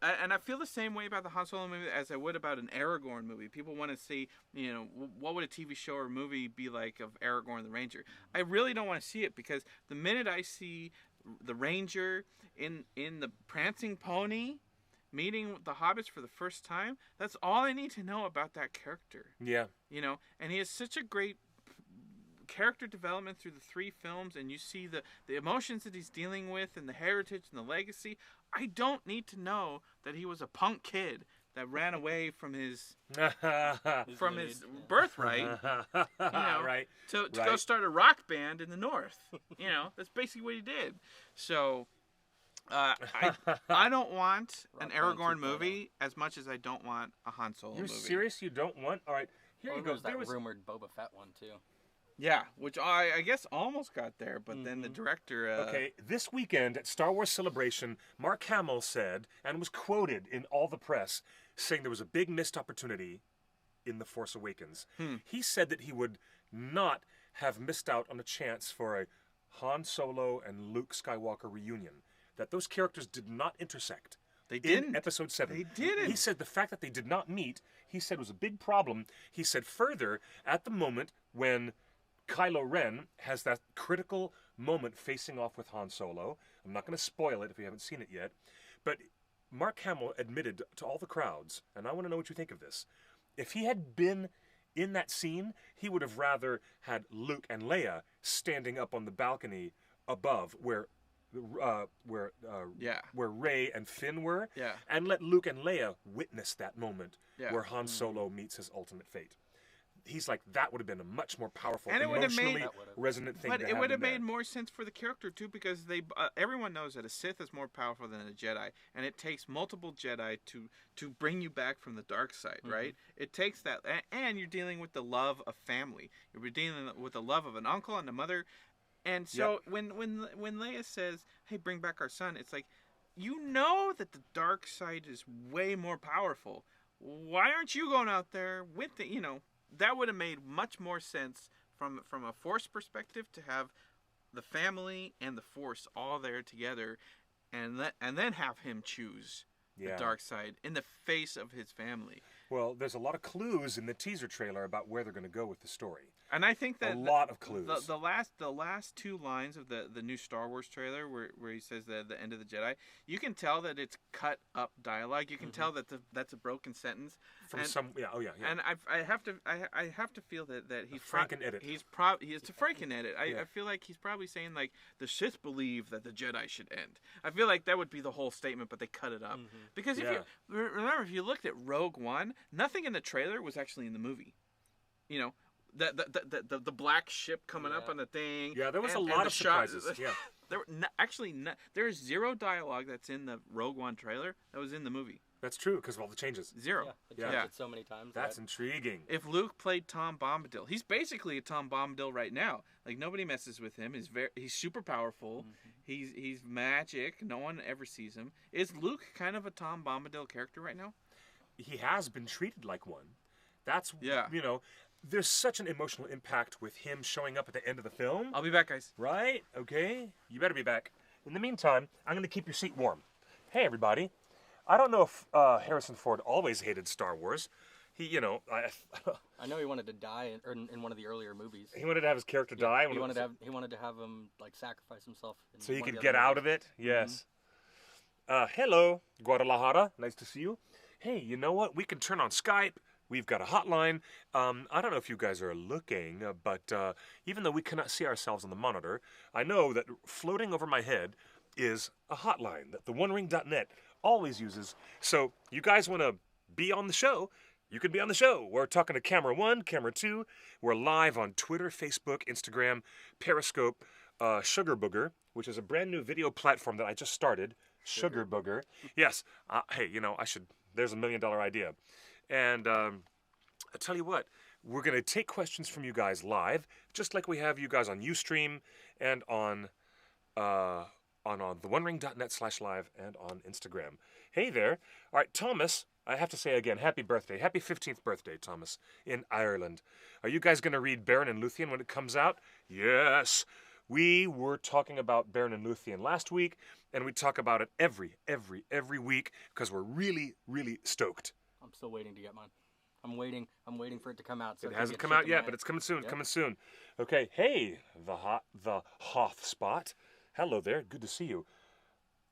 And I feel the same way about the Han Solo movie as I would about an Aragorn movie. People want to see, what would a TV show or movie be like of Aragorn the Ranger? I really don't want to see it because the minute I see the Ranger in the prancing pony meeting the hobbits for the first time, that's all I need to know about that character. Yeah. And he has such a great character development through the 3 films, and you see the emotions that he's dealing with and the heritage and the legacy. I don't need to know that he was a punk kid that ran away from his birthright, Right. to go Right. start a rock band in the North. That's basically what he did. So I don't want an Rock Band Aragorn 2.0. movie as much as I don't want a Han Solo You're movie. serious? You don't want? All right. Here Or you there go. was that There was rumored Boba Fett one too. Yeah, which I guess almost got there, but then the director. Okay, this weekend at Star Wars Celebration, Mark Hamill said, and was quoted in all the press, saying there was a big missed opportunity in The Force Awakens. He said that he would not have missed out on a chance for a Han Solo and Luke Skywalker reunion, that those characters did not intersect. They In didn't. Episode 7. They didn't. He said the fact that they did not meet, he said was a big problem. He said further, at the moment when Kylo Ren has that critical moment facing off with Han Solo. I'm not going to spoil it if you haven't seen it yet. But Mark Hamill admitted to all the crowds, and I want to know what you think of this. If he had been in that scene, he would have rather had Luke and Leia standing up on the balcony above where Rey and Finn were, Yeah. and let Luke and Leia witness that moment Yeah. where Han Solo meets his ultimate fate. He's like, that would have been a much more powerful, And it would have emotionally made- resonant thing But to it have would have in there. made more sense for the character too, because everyone knows that a Sith is more powerful than a Jedi, and it takes multiple Jedi to bring you back from the dark side, right? It takes that, and you're dealing with the love of family. You're dealing with the love of an uncle and a mother, and so when Leia says, "Hey, bring back our son," it's like, you know that the dark side is way more powerful. Why aren't you going out there with the, that would have made much more sense from a Force perspective to have the family and the Force all there together, and then have him choose the dark side in the face of his family. Well, there's a lot of clues in the teaser trailer about where they're going to go with the story. And I think that A lot of clues. The last 2 lines of the new Star Wars trailer, where he says the end of the Jedi, you can tell that it's cut up dialogue. You can tell that that's a broken sentence. From And- some, yeah, oh yeah, yeah. And I have to feel that he's Franken edit. He is to Franken edit. Yeah. I feel like he's probably saying like the Sith believe that the Jedi should end. I feel like that would be the whole statement, but they cut it up because if Yeah. you remember, if you looked at Rogue One, nothing in the trailer was actually in the movie. The black ship coming up on the thing. Yeah, there was and a lot the of shot- surprises. Yeah. There were there's 0 dialogue that's in the Rogue One trailer that was in the movie. That's true because of all the changes. 0. Yeah, they Yeah. changed it so many times. That's that- intriguing. If Luke played Tom Bombadil, he's basically a Tom Bombadil right now. Like nobody messes with him. He's super powerful. He's magic. No one ever sees him. Is Luke kind of a Tom Bombadil character right now? He has been treated like one. That's Yeah. there's such an emotional impact with him showing up at the end of the film. I'll be back, guys. Right? Okay. You better be back. In the meantime, I'm going to keep your seat warm. Hey, everybody. I don't know if Harrison Ford always hated Star Wars. He, you know, I know he wanted to die in one of the earlier movies. he wanted to have his character die. He wanted to have him like sacrifice himself. So he could get out of it. Yes. Hello, Guadalajara. Nice to see you. Hey, you know what? We can turn on Skype. We've got a hotline. I don't know if you guys are looking, but even though we cannot see ourselves on the monitor, I know that floating over my head is a hotline that the OneRing.net always uses. So you guys want to be on the show, you can be on the show. We're talking to Camera 1, Camera 2. We're live on Twitter, Facebook, Instagram, Periscope, Sugar Booger, which is a brand new video platform that I just started. Sugar Booger. Yes. Hey, you know, there's $1 million idea. And I tell you what, we're going to take questions from you guys live, just like we have you guys on Ustream and on theonering.net/live and on Instagram. Hey there. All right, Thomas, I have to say again, happy birthday. Happy 15th birthday, Thomas, in Ireland. Are you guys going to read Baron and Luthien when it comes out? Yes. We were talking about Baron and Luthien last week, and we talk about it every week because we're really, really stoked. I'm still waiting to get mine. I'm waiting for it to come out. So it hasn't come out yet, but it's coming soon. Yeah. Coming soon. Okay. Hey, the Hoth Spot. Hello there. Good to see you.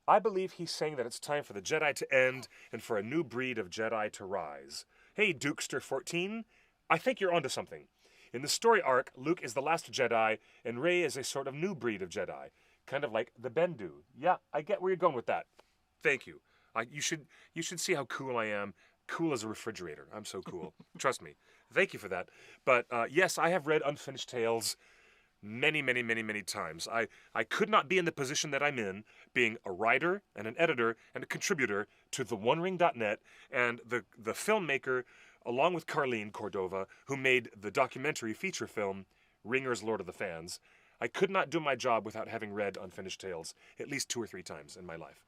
I believe he's saying that it's time for the Jedi to end and for a new breed of Jedi to rise. Hey, Dukester14. I think you're onto something. In the story arc, Luke is the last Jedi, and Rey is a sort of new breed of Jedi, kind of like the Bendu. Yeah, I get where you're going with that. Thank you. You should see how cool I am. Cool as a refrigerator. I'm so cool. Trust me. Thank you for that. But yes, I have read Unfinished Tales many times. I could not be in the position that I'm in, being a writer and an editor and a contributor to the OneRing.net and the filmmaker, along with Carlene Cordova, who made the documentary feature film Ringer's Lord of the Fans. I could not do my job without having read Unfinished Tales at least 2 or 3 times in my life.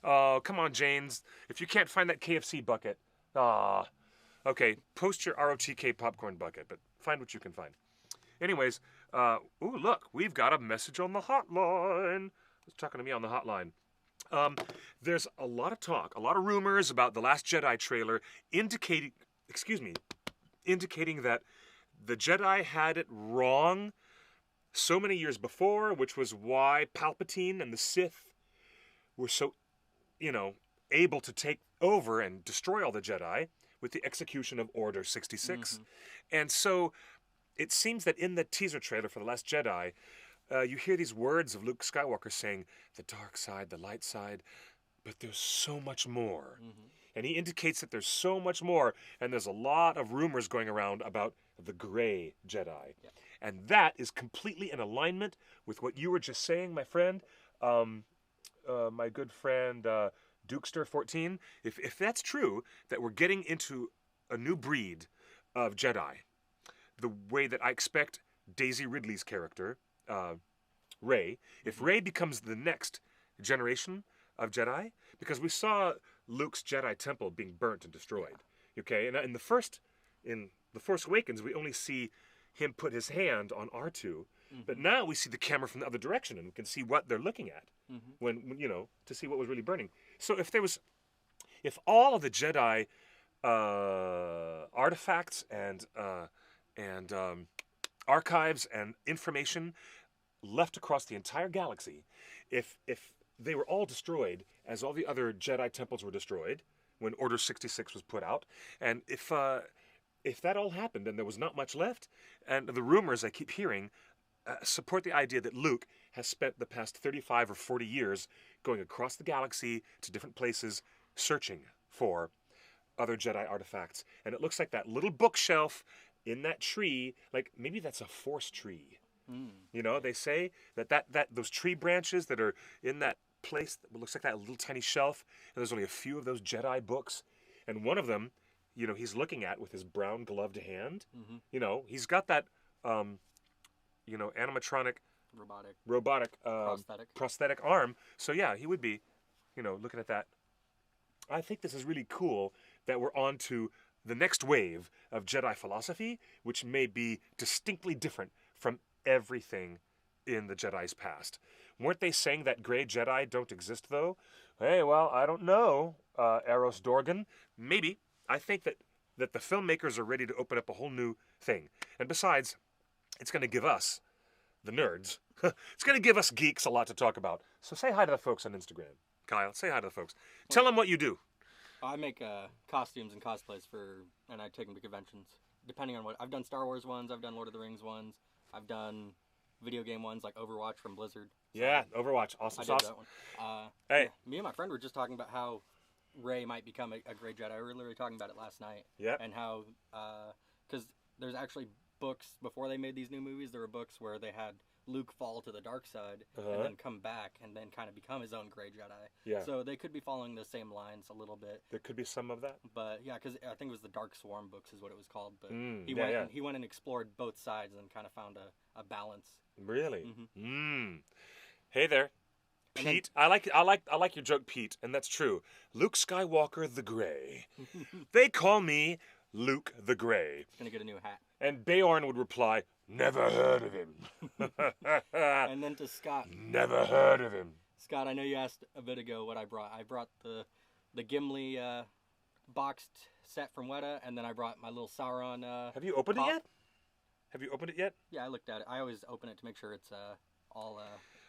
Oh, come on, Janes. If you can't find that KFC bucket, okay, post your ROTK popcorn bucket, but find what you can find. Anyways, ooh, look, we've got a message on the hotline. Who's talking to me on the hotline? There's a lot of talk, a lot of rumors about the Last Jedi trailer indicating that the Jedi had it wrong so many years before, which was why Palpatine and the Sith were so, able to take over and destroy all the Jedi with the execution of Order 66. Mm-hmm. And so it seems that in the teaser trailer for The Last Jedi, you hear these words of Luke Skywalker saying, the dark side, the light side, but there's so much more. Mm-hmm. And he indicates that there's so much more, and there's a lot of rumors going around about the gray Jedi. Yeah. And that is completely in alignment with what you were just saying, my friend, my good friend Dukester14. If that's true, that we're getting into a new breed of Jedi, the way that I expect Daisy Ridley's character, Rey, if Rey becomes the next generation of Jedi, because we saw Luke's Jedi temple being burnt and destroyed. Okay, and in the Force Awakens, we only see him put his hand on R2, mm-hmm. but now we see the camera from the other direction, and we can see what they're looking at mm-hmm. when to see what was really burning. So if all of the Jedi artifacts and archives and information left across the entire galaxy, if they were all destroyed, as all the other Jedi temples were destroyed when Order 66 was put out, and if that all happened and there was not much left, and the rumors I keep hearing support the idea that Luke has spent the past 35 or 40 years going across the galaxy to different places searching for other Jedi artifacts. And it looks like that little bookshelf in that tree, like maybe that's a Force tree. Mm. They say that those tree branches that are in that place that looks like that little tiny shelf, and there's only a few of those Jedi books, and one of them, he's looking at with his brown gloved hand. Mm-hmm. He's got that, animatronic, robotic prosthetic arm. So yeah, he would be, looking at that. I think this is really cool that we're on to the next wave of Jedi philosophy, which may be distinctly different from everything in the Jedi's past. Weren't they saying that gray Jedi don't exist, though? Hey, well, I don't know, Eros Dorgan. Maybe. I think that the filmmakers are ready to open up a whole new thing. And besides, it's going to give us, the nerds, it's going to give us geeks a lot to talk about. So say hi to the folks on Instagram. Kyle, say hi to the folks. Tell them what you do. I make costumes and cosplays and I take them to conventions. Depending on what, I've done Star Wars ones, I've done Lord of the Rings ones, I've done video game ones like Overwatch from Blizzard. So Yeah, Overwatch, awesome I sauce. did that one. Hey. Yeah, me and my friend were just talking about how Rey might become a Grey Jedi. We were literally talking about it last night. Yeah. And how, because there's actually books, before they made these new movies, there were books where they had Luke fall to the dark side and then come back and then kind of become his own Grey Jedi. Yeah. So they could be following the same lines a little bit. There could be some of that. But yeah, because I think it was the Dark Swarm books is what it was called. But he went and explored both sides and kind of found a balance. Really? Mm-hmm. Hey there, And Pete. I like your joke, Pete, and that's true. Luke Skywalker the Gray. They call me Luke the Gray. Gonna get a new hat. And Beorn would reply, "Never heard of him." And then to Scott. Never heard of him. Scott, I know you asked a bit ago what I brought. I brought the Gimli boxed set from Weta, and then I brought my little Sauron. Have you opened pop. it yet? Have you opened it yet? Yeah, I looked at it. I always open it to make sure it's all.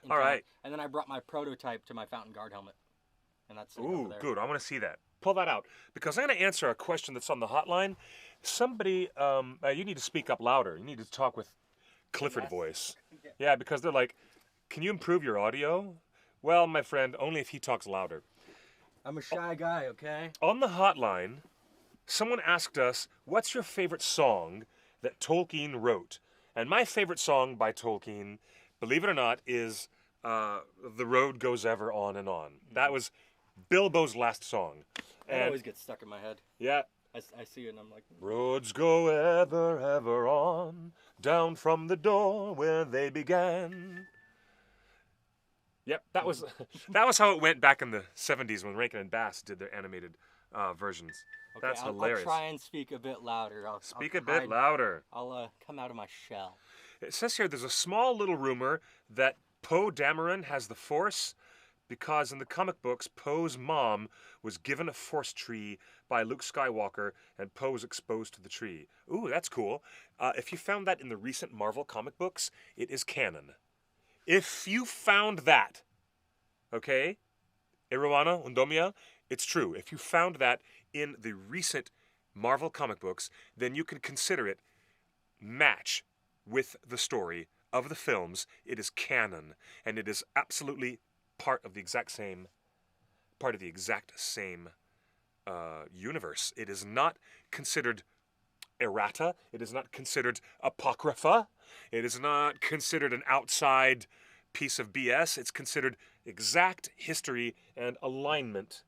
All intact. right. And then I brought my prototype to my Fountain Guard helmet, and that's sitting Ooh, over there. good. I want to see that. Pull that out because I'm going to answer a question that's on the hotline. Somebody, you need to speak up louder. You need to talk with Clifford Yes. voice. Yeah, because they're like, "Can you improve your audio?" Well, my friend, only if he talks louder. I'm a shy guy, okay? On the hotline, someone asked us, "What's your favorite song that Tolkien wrote?" And my favorite song by Tolkien, believe it or not, is "The Road Goes Ever On and On." That was Bilbo's last song. That And always gets stuck in my head. yeah, I see it and I'm like, roads go ever, ever on, down from the door where they began. Yep, that was how it went back in the 70s when Rankin and Bass did their animated versions. okay, That's I'll hilarious. try and speak a bit louder. Speak I'll a bit hide- louder. I'll come out of my shell. It says here there's a small little rumor that Poe Dameron has the Force because in the comic books, Poe's mom was given a Force tree by Luke Skywalker and Poe was exposed to the tree. Ooh, that's cool. If you found that in the recent Marvel comic books, it is canon. If you found that, okay, Iruana Undomia, it's true. If you found that in the recent Marvel comic books, then you can consider it match with the story of the films. It is canon, and it is absolutely part of the exact same universe. It is not considered errata. It is not considered apocrypha. It is not considered an outside piece of BS. It's considered exact history and alignment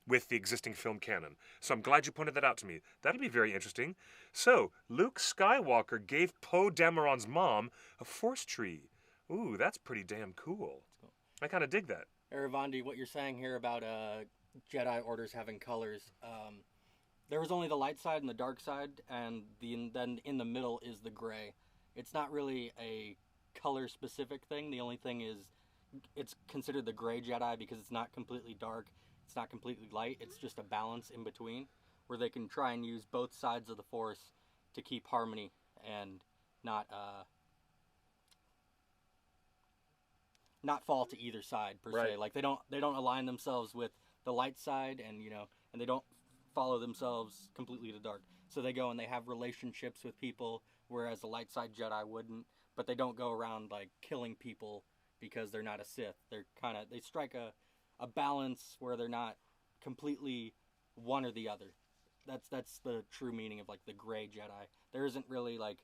with the existing film canon. So I'm glad you pointed that out to me. That'll be very interesting. So, Luke Skywalker gave Poe Dameron's mom a Force tree. Ooh, that's pretty damn cool. I kind of dig that. Eravandi, what you're saying here about Jedi orders having colors, there was only the light side and the dark side, and then in the middle is the gray. It's not really a color-specific thing. The only thing is it's considered the gray Jedi because it's not completely dark, it's not completely light, it's just a balance in between, where they can try and use both sides of the Force to keep harmony and not fall to either side per se. Like they don't align themselves with the light side, and and they don't follow themselves completely to dark. So they go and they have relationships with people, whereas the light side Jedi wouldn't. But they don't go around like killing people because they're not a Sith. They strike a balance where they're not completely one or the other. That's the true meaning of like the gray Jedi. There isn't really like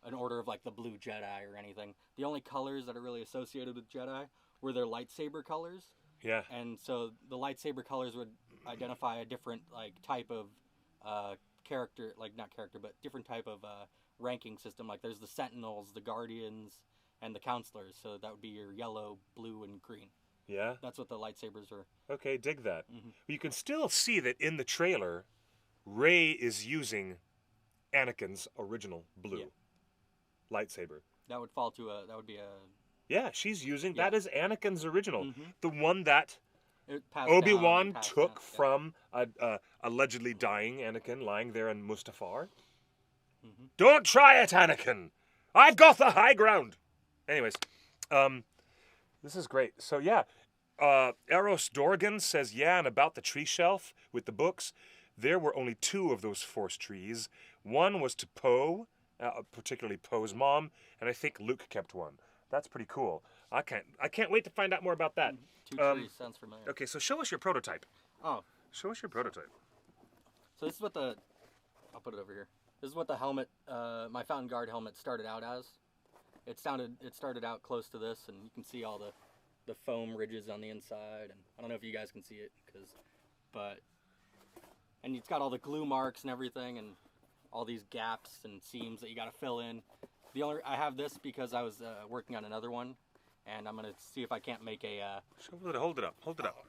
an order of like the blue Jedi or anything. The only colors that are really associated with Jedi were their lightsaber colors. Yeah. And so the lightsaber colors would identify a different like type of character, like not character, but different type of ranking system. Like there's the Sentinels, the Guardians, and the Counselors. So that would be your yellow, blue, and green. Yeah. That's what the lightsabers are. Okay, dig that. Mhm. You can still see that in the trailer, Rey is using Anakin's original blue lightsaber. That would fall to a. That would be a. Yeah, she's using Yeah. that is Anakin's original, Mhm. the one that It passed Obi-Wan down, passed took down, yeah. from allegedly dying Anakin lying there in Mustafar. Mhm. Don't try it, Anakin. I've got the high ground. Anyways, this is great. So yeah, Eros Dorgan says, yeah, and about the tree shelf with the books, there were only 2 of those Force trees. One was to Poe, particularly Poe's mom, and I think Luke kept one. That's pretty cool. I can't wait to find out more about that. 2 trees sounds familiar. Okay, so show us your prototype. Oh, Show us your prototype. so this is what the. I'll put it over here. This is what the helmet, my Fountain Guard helmet, started out as. It started out close to this, and you can see all the foam ridges on the inside. And I don't know if you guys can see it, and it's got all the glue marks and everything, and all these gaps and seams that you got to fill in. I have this because I was working on another one, and I'm gonna see if I can't make a. Hold it up. Hold it up.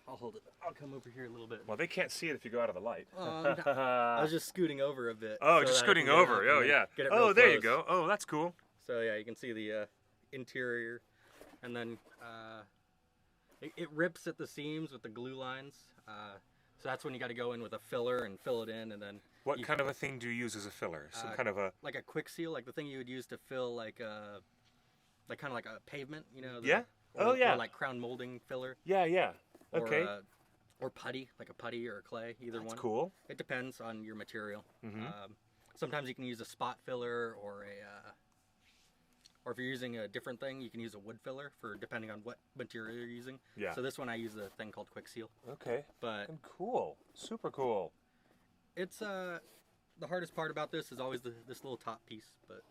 I'll hold it. I'll come over here a little bit. Well, they can't see it if you go out of the light. I was just scooting over a bit. Oh, so just that I scooting can get over. up Oh, and yeah. get it Oh, real there you close. go. Oh, that's cool. So yeah, you can see the interior, and then it rips at the seams with the glue lines. So that's when you got to go in with a filler and fill it in, and then What kind of a thing do you use as a filler? Some kind of a... like a quick seal, like the thing you would use to fill like kind of like a pavement, you know? Yeah? Or, Oh, yeah. Or like crown molding filler. Yeah, yeah. Or, Okay. Or putty, like a putty or a clay, either That's one. cool. It depends on your material. Mhm. Sometimes you can use a spot filler or or if you're using a different thing, you can use a wood filler for depending on what material you're using. Yeah. So this one I use a thing called Quick Seal. Okay. But Cool. Super cool. it's the hardest part about this is always this little top piece. But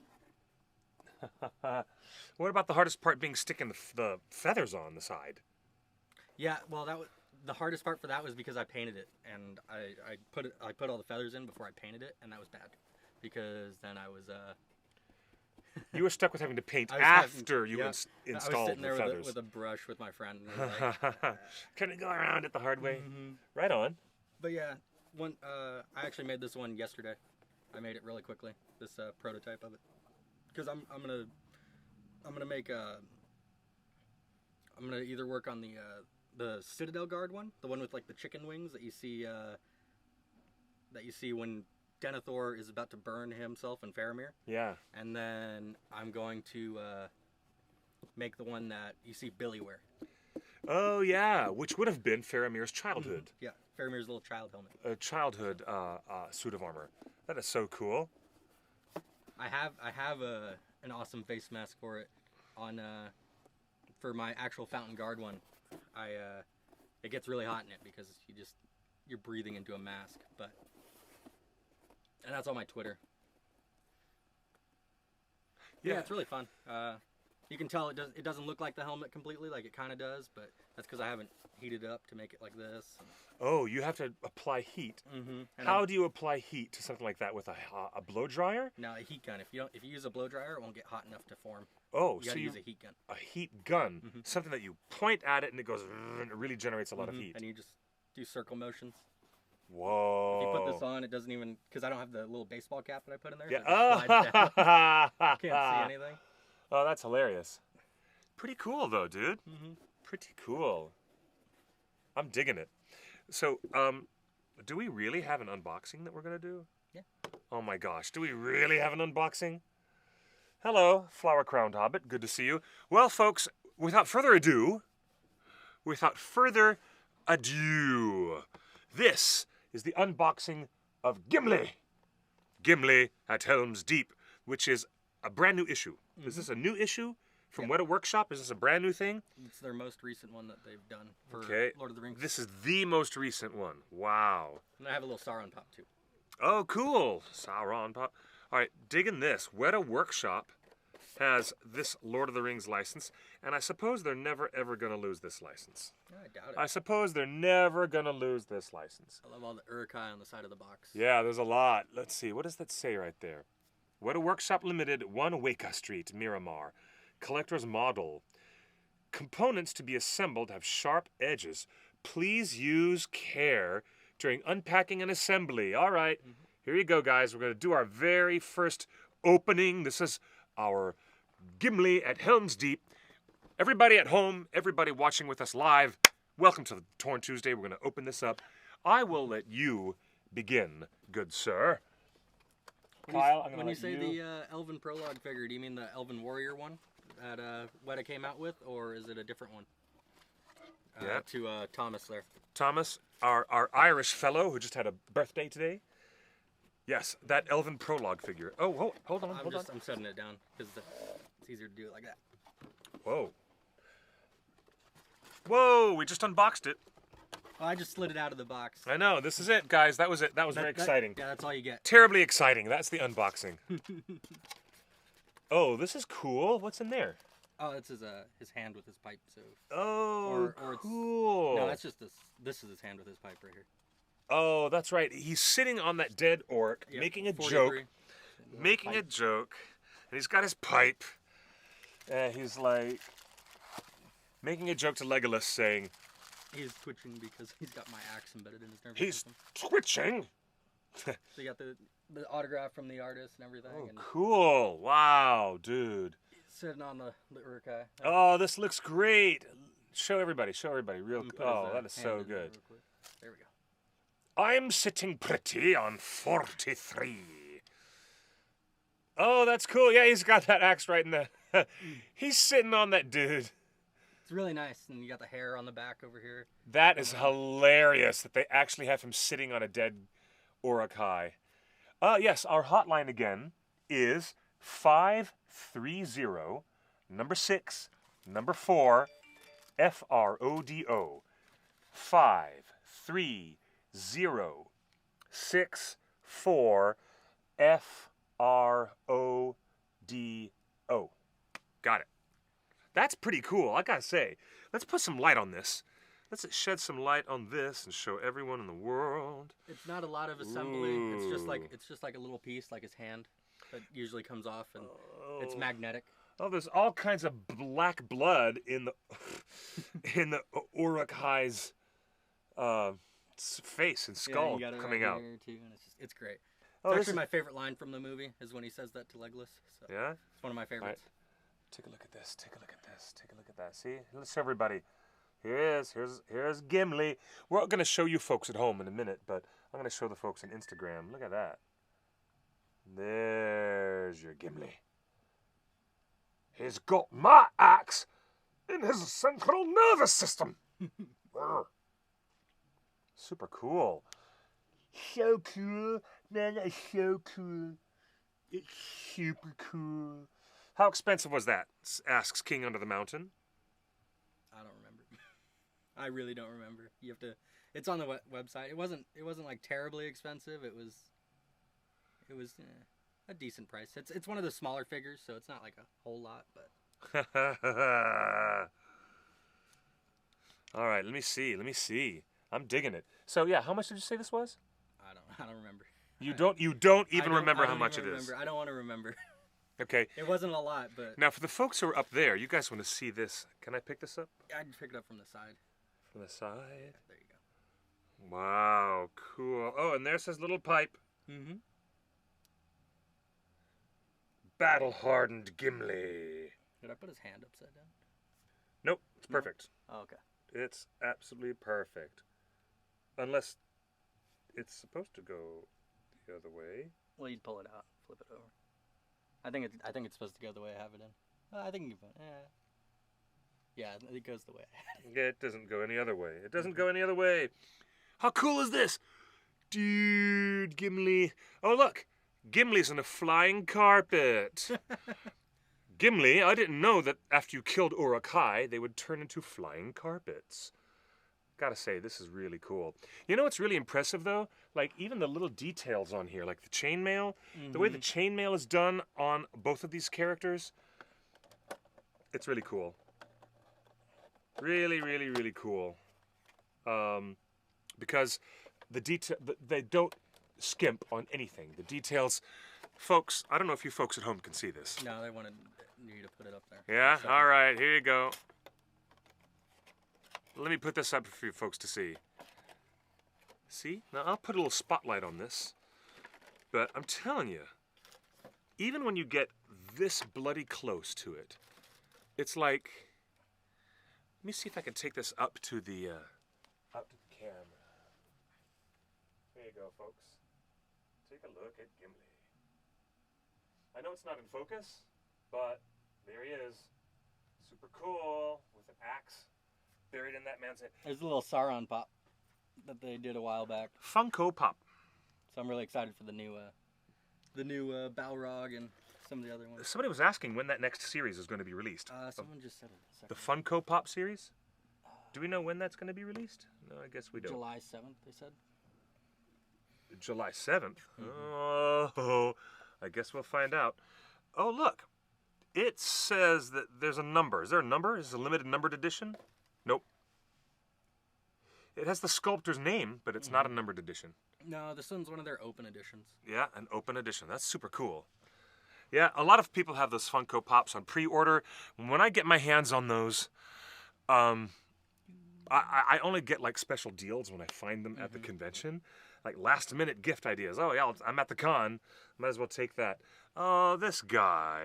What about the hardest part being sticking the feathers on the side? yeah, well the hardest part for that was because I painted it, and I put all the feathers in before I painted it, and that was bad because then I was You were stuck with having to paint I was after you I installed was sitting the there feathers. with a brush with my friend. And we were like, Kind of go around it the hard way. Mhm. Right on. But yeah, I actually made this one yesterday. I made it really quickly. This prototype of it, because I'm gonna make I'm gonna either work on the Citadel Guard one, the one with like the chicken wings that you see when Denethor is about to burn himself in Faramir, Yeah. and then I'm going to make the one that you see Billy wear. Oh, yeah. Which would have been Faramir's childhood. Yeah, Faramir's little child helmet. A childhood suit of armor. That is so cool. I have an awesome face mask for it on for my actual Fountain Guard one. It gets really hot in it because you're breathing into a mask, and that's on my Twitter. Yeah, it's really fun. You can tell it doesn't look like the helmet completely, like it kind of does, but that's because I haven't heated it up to make it like this. Oh, you have to apply heat. Mm-hmm. How do you apply heat to something like that with a blow dryer? Now a heat gun. If you use a blow dryer, it won't get hot enough to form. Oh, You so gotta you use a heat gun. a heat gun, Mhm. something that you point at it and it goes, and it really generates a lot of Mhm. heat. And you just do circle motions. Whoa! If you put this on, it doesn't even, because I don't have the little baseball cap that I put in there. Yeah. So it just slides down. Can't see anything. Oh, that's hilarious. Pretty cool though, dude. Mm-hmm. Pretty cool. I'm digging it. So, do we really have an unboxing that we're gonna do? Yeah. Oh my gosh, do we really have an unboxing? Hello, Flower Crowned Hobbit. Good to see you. Well, folks, without further ado, this is the unboxing of Gimli. Gimli at Helm's Deep, which is a brand new issue. Is this a new issue from Weta Workshop? Is this a brand new thing? It's their most recent one that they've done for Okay. Lord of the Rings. This is the most recent one. Wow. And I have a little Sauron pop too. Oh, cool. Sauron pop. All right, digging this. Weta Workshop has this Lord of the Rings license, and I suppose they're never, ever going to lose this license. I doubt it. I suppose they're never going to lose this license. I love all the Uruk-hai on the side of the box. Yeah, there's a lot. Let's see. What does that say right there? Weta Workshop Limited, 1 Weka Street, Miramar. Collector's model. Components to be assembled have sharp edges. Please use care. during unpacking and assembly. All right, here you go, guys. We're going to do our very first opening. This is our Gimli at Helm's Deep. Everybody at home, everybody watching with us live, welcome to the Torn Tuesday. We're going to open this up. I will let you begin, good sir. Kyle, I'm going to let you... When you say the Elven Prologue figure, do you mean the Elven Warrior one that Weta came out with, or is it a different one? Yeah. To Thomas there. Thomas, our Irish fellow who just had a birthday today. Yes, that Elven Prologue figure. Oh, hold on. I'm setting it down because it's easier to do it like that. Whoa. Whoa, we just unboxed it. Oh, I just slid it out of the box. I know, this is it, guys. That was it. That was very exciting. Yeah, that's all you get. Terribly exciting. That's the unboxing. Oh, this is cool. What's in there? Oh, it's his hand with his pipe. So. Oh, or cool. No, that's just this. This is his hand with his pipe right here. Oh, that's right. He's sitting on that dead orc, Yep, making a 43. joke. Making a joke. And he's got his pipe. He's like making a joke to Legolas, saying, He's twitching because he's got my axe embedded in his nervous he's system. twitching. So you got the autograph from the artist and everything. Oh, and cool. Wow, dude. sitting on the Urkai. Oh, this looks great. Show everybody. Real. Put his, Oh, that is hand so in there good. real quick. There we go. I'm sitting pretty on 43. Oh, that's cool. Yeah, he's got that axe right in the... He's sitting on that dude. It's really nice, and you got the hair on the back over here. That is hilarious that they actually have him sitting on a dead Uruk-hai. Yes, our hotline again is 530 number 6 number 4 FRODO 530 64 FRODO. Got it. That's pretty cool, I gotta say. Let's put some light on this. Let's shed some light on this and show everyone in the world. It's not a lot of assembly. Ooh. It's just like a little piece, like his hand, that usually comes off, and it's magnetic. Oh, there's all kinds of black blood in the in the Uruk-hai's face and skull you got it coming right out. here too, and it's great. Oh, It's this actually is- my favorite line from the movie is when he says that to Legolas. So Yeah. it's one of my favorites. Take a look at this. Take a look at this. Take a look at that. See? Let's show everybody. Here's Gimli. We're going to show you folks at home in a minute, but I'm going to show the folks on Instagram. Look at that. There's your Gimli. He's got my axe in his central nervous system. Super cool. So cool. Man, that's so cool. It's super cool. How expensive was that? Asks King Under the Mountain. I don't remember. I really don't remember. You have to. It's on the website. It wasn't like terribly expensive. It was a decent price. It's one of the smaller figures, so it's not like a whole lot, but. All right, let me see. I'm digging it. So yeah, how much did you say this was? I don't remember. You don't even remember how much it is. I don't want to remember. Okay. It wasn't a lot, but Now for the folks who are up there, you guys want to see this. Can I pick this up? I can pick it up from the side. From the side. There you go. Wow, cool. Oh, and there's his little pipe. Mm-hmm. Battle-hardened Gimli. Did I put his hand upside down? Nope, it's perfect. Oh, okay. It's absolutely perfect. Unless it's supposed to go the other way. Well, you'd pull it out, flip it over. I think it's supposed to go the way I have it in. I think you can. Yeah, it goes the way I had it. Yeah, it doesn't go any other way. It doesn't go any other way. How cool is this? Dude, Gimli. Oh, look. Gimli's on a flying carpet. Gimli, I didn't know that after you killed Uruk-hai, they would turn into flying carpets. Gotta say, this is really cool. You know what's really impressive, though? Like, even the little details on here, like the chainmail, the way the chainmail is done on both of these characters, it's really cool. Really, really, really cool. Because they don't skimp on anything. The details, folks, I don't know if you folks at home can see this. No, they wanted you to put it up there. Yeah? All right, here you go. Let me put this up for you folks to see. See? Now, I'll put a little spotlight on this. But I'm telling you, even when you get this bloody close to it, it's like... Let me see if I can take this up to the camera. There you go, folks. Take a look at Gimli. I know it's not in focus, but there he is. Super cool, with an axe buried in that man's head. There's a little Sauron pop that they did a while back. Funko Pop. So I'm really excited for the new Balrog and some of the other ones. Somebody was asking when that next series is going to be released. Someone just said it a The second. Funko Pop series? Do we know when that's going to be released? No, I guess we don't. July 7th, they said. July 7th? Oh, I guess we'll find out. Oh, look. It says that there's a number. Is there a number? Is it a limited numbered edition? Nope. It has the sculptor's name, but it's not a numbered edition. No, this one's one of their open editions. Yeah, an open edition. That's super cool. Yeah, a lot of people have those Funko Pops on pre-order. When I get my hands on those, I only get like special deals when I find them at the convention. Like last minute gift ideas. Oh yeah, I'm at the con. Might as well take that. Oh, this guy.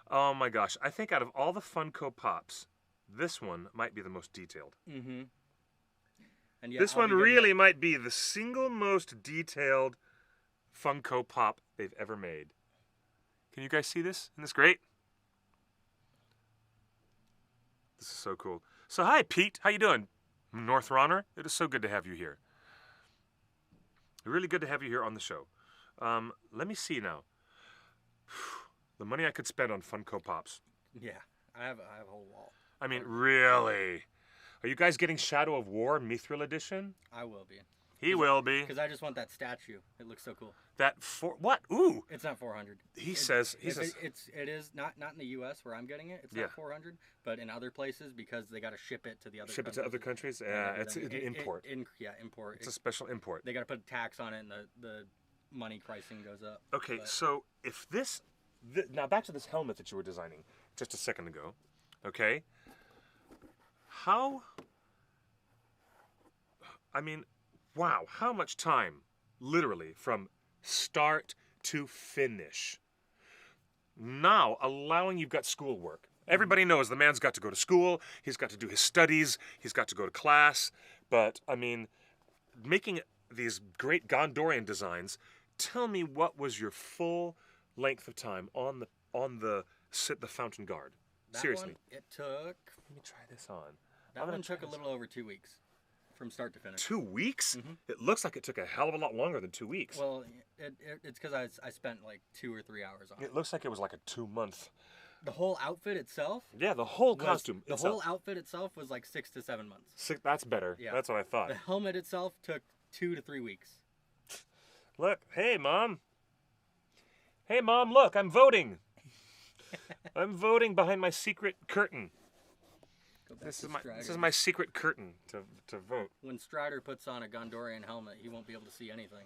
Oh my gosh. I think out of all the Funko Pops, this one might be the most detailed. Mm-hmm. And yeah, This one really might be the single most detailed Funko Pop they've ever made. Can you guys see this? Isn't this great? This is so cool. So hi, Pete. How you doing? North Runner. It is so good to have you here. Really good to have you here on the show. Let me see now. The money I could spend on Funko Pops. Yeah, I have a whole wall. I mean, really? Are you guys getting Shadow of War Mithril Edition? I will be. He will be. Because I just want that statue. It looks so cool. What? Ooh. It's not 400. He says. It is not in the U.S. where I'm getting it. It's not 400, but in other places because they got to ship it to the other. Ship it to other countries. Yeah, it's an import. Import. It's a special import. They got to put a tax on it, and the money pricing goes up. Okay, so if now back to this helmet that you were designing just a second ago. Okay. Wow, how much time, literally, from start to finish. Now, you've got schoolwork. Everybody knows the man's got to go to school, he's got to do his studies, he's got to go to class, but, making these great Gondorian designs, tell me what was your full length of time on the Fountain Guard? Seriously. One, it took... Let me try this on. That one took a little over 2 weeks. From start to finish. 2 weeks? Mm-hmm. It looks like it took a hell of a lot longer than 2 weeks. Well, it's because I spent like 2 or 3 hours on it. It looks like it was like a 2-month. The whole outfit itself? Yeah, the whole costume. The whole outfit itself was like 6 to 7 months. That's better. Yeah. That's what I thought. The helmet itself took 2 to 3 weeks. Look, hey mom. Hey mom, look, I'm voting. I'm voting behind my secret curtain. This is my secret curtain to vote. When Strider puts on a Gondorian helmet, he won't be able to see anything.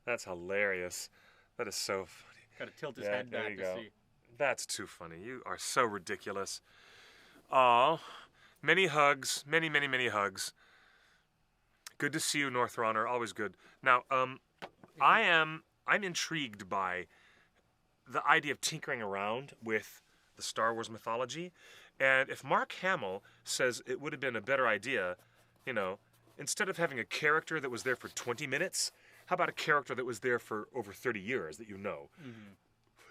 That's hilarious. That is so funny. Got to tilt his head back to see. That's too funny. You are so ridiculous. Aw, many hugs, many, many, many hugs. Good to see you, North Runner. Always good. Now, I'm intrigued by the idea of tinkering around with the Star Wars mythology. And if Mark Hamill says it would have been a better idea, instead of having a character that was there for 20 minutes, how about a character that was there for over 30 years that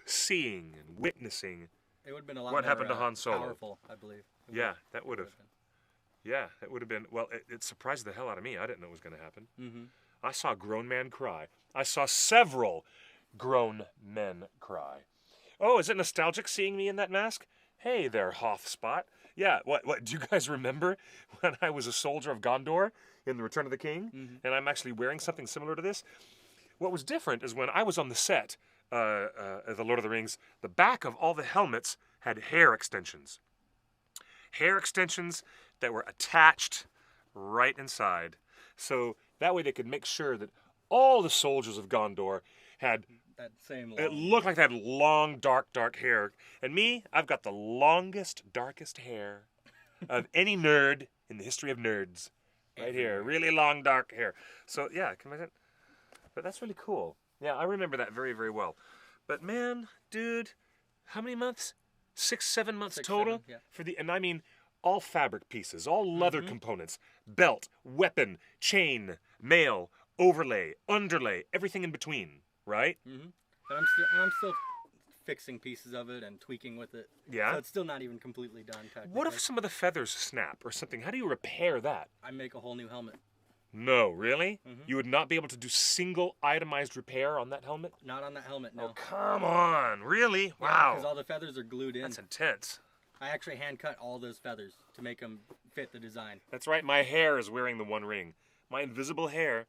seeing and witnessing it would have been a lot what more, happened to Han Solo. Powerful, I believe. That would have. Yeah, that would have been. Well, it surprised the hell out of me. I didn't know it was going to happen. Mm-hmm. I saw a grown man cry. I saw several grown men cry. Oh, is it nostalgic seeing me in that mask? Hey there, Hoth Spot. Yeah, what? Do you guys remember when I was a soldier of Gondor in The Return of the King? Mm-hmm. And I'm actually wearing something similar to this? What was different is when I was on the set of The Lord of the Rings, the back of all the helmets had hair extensions. Hair extensions that were attached right inside. So that way they could make sure that all the soldiers of Gondor had that same it looked like they had long, dark hair. And me, I've got the longest, darkest hair of any nerd in the history of nerds. Right here. Really long, dark hair. So, yeah, can you imagine? But that's really cool. Yeah, I remember that very, very well. But, man, dude, how many months? 6, 7 months total? 7, yeah. And I mean, all fabric pieces, all leather components, belt, weapon, chain, mail, overlay, underlay, everything in between, right? Mm-hmm. But I'm still fixing pieces of it and tweaking with it. Yeah? So it's still not even completely done, technically. What if some of the feathers snap or something? How do you repair that? I make a whole new helmet. No, really? Mm-hmm. You would not be able to do single itemized repair on that helmet? Not on that helmet, no. Oh, come on. Really? Yeah, Wow. because all the feathers are glued in. That's intense. I actually hand cut all those feathers to make them fit the design. That's right. My hair is wearing the one ring. My invisible hair.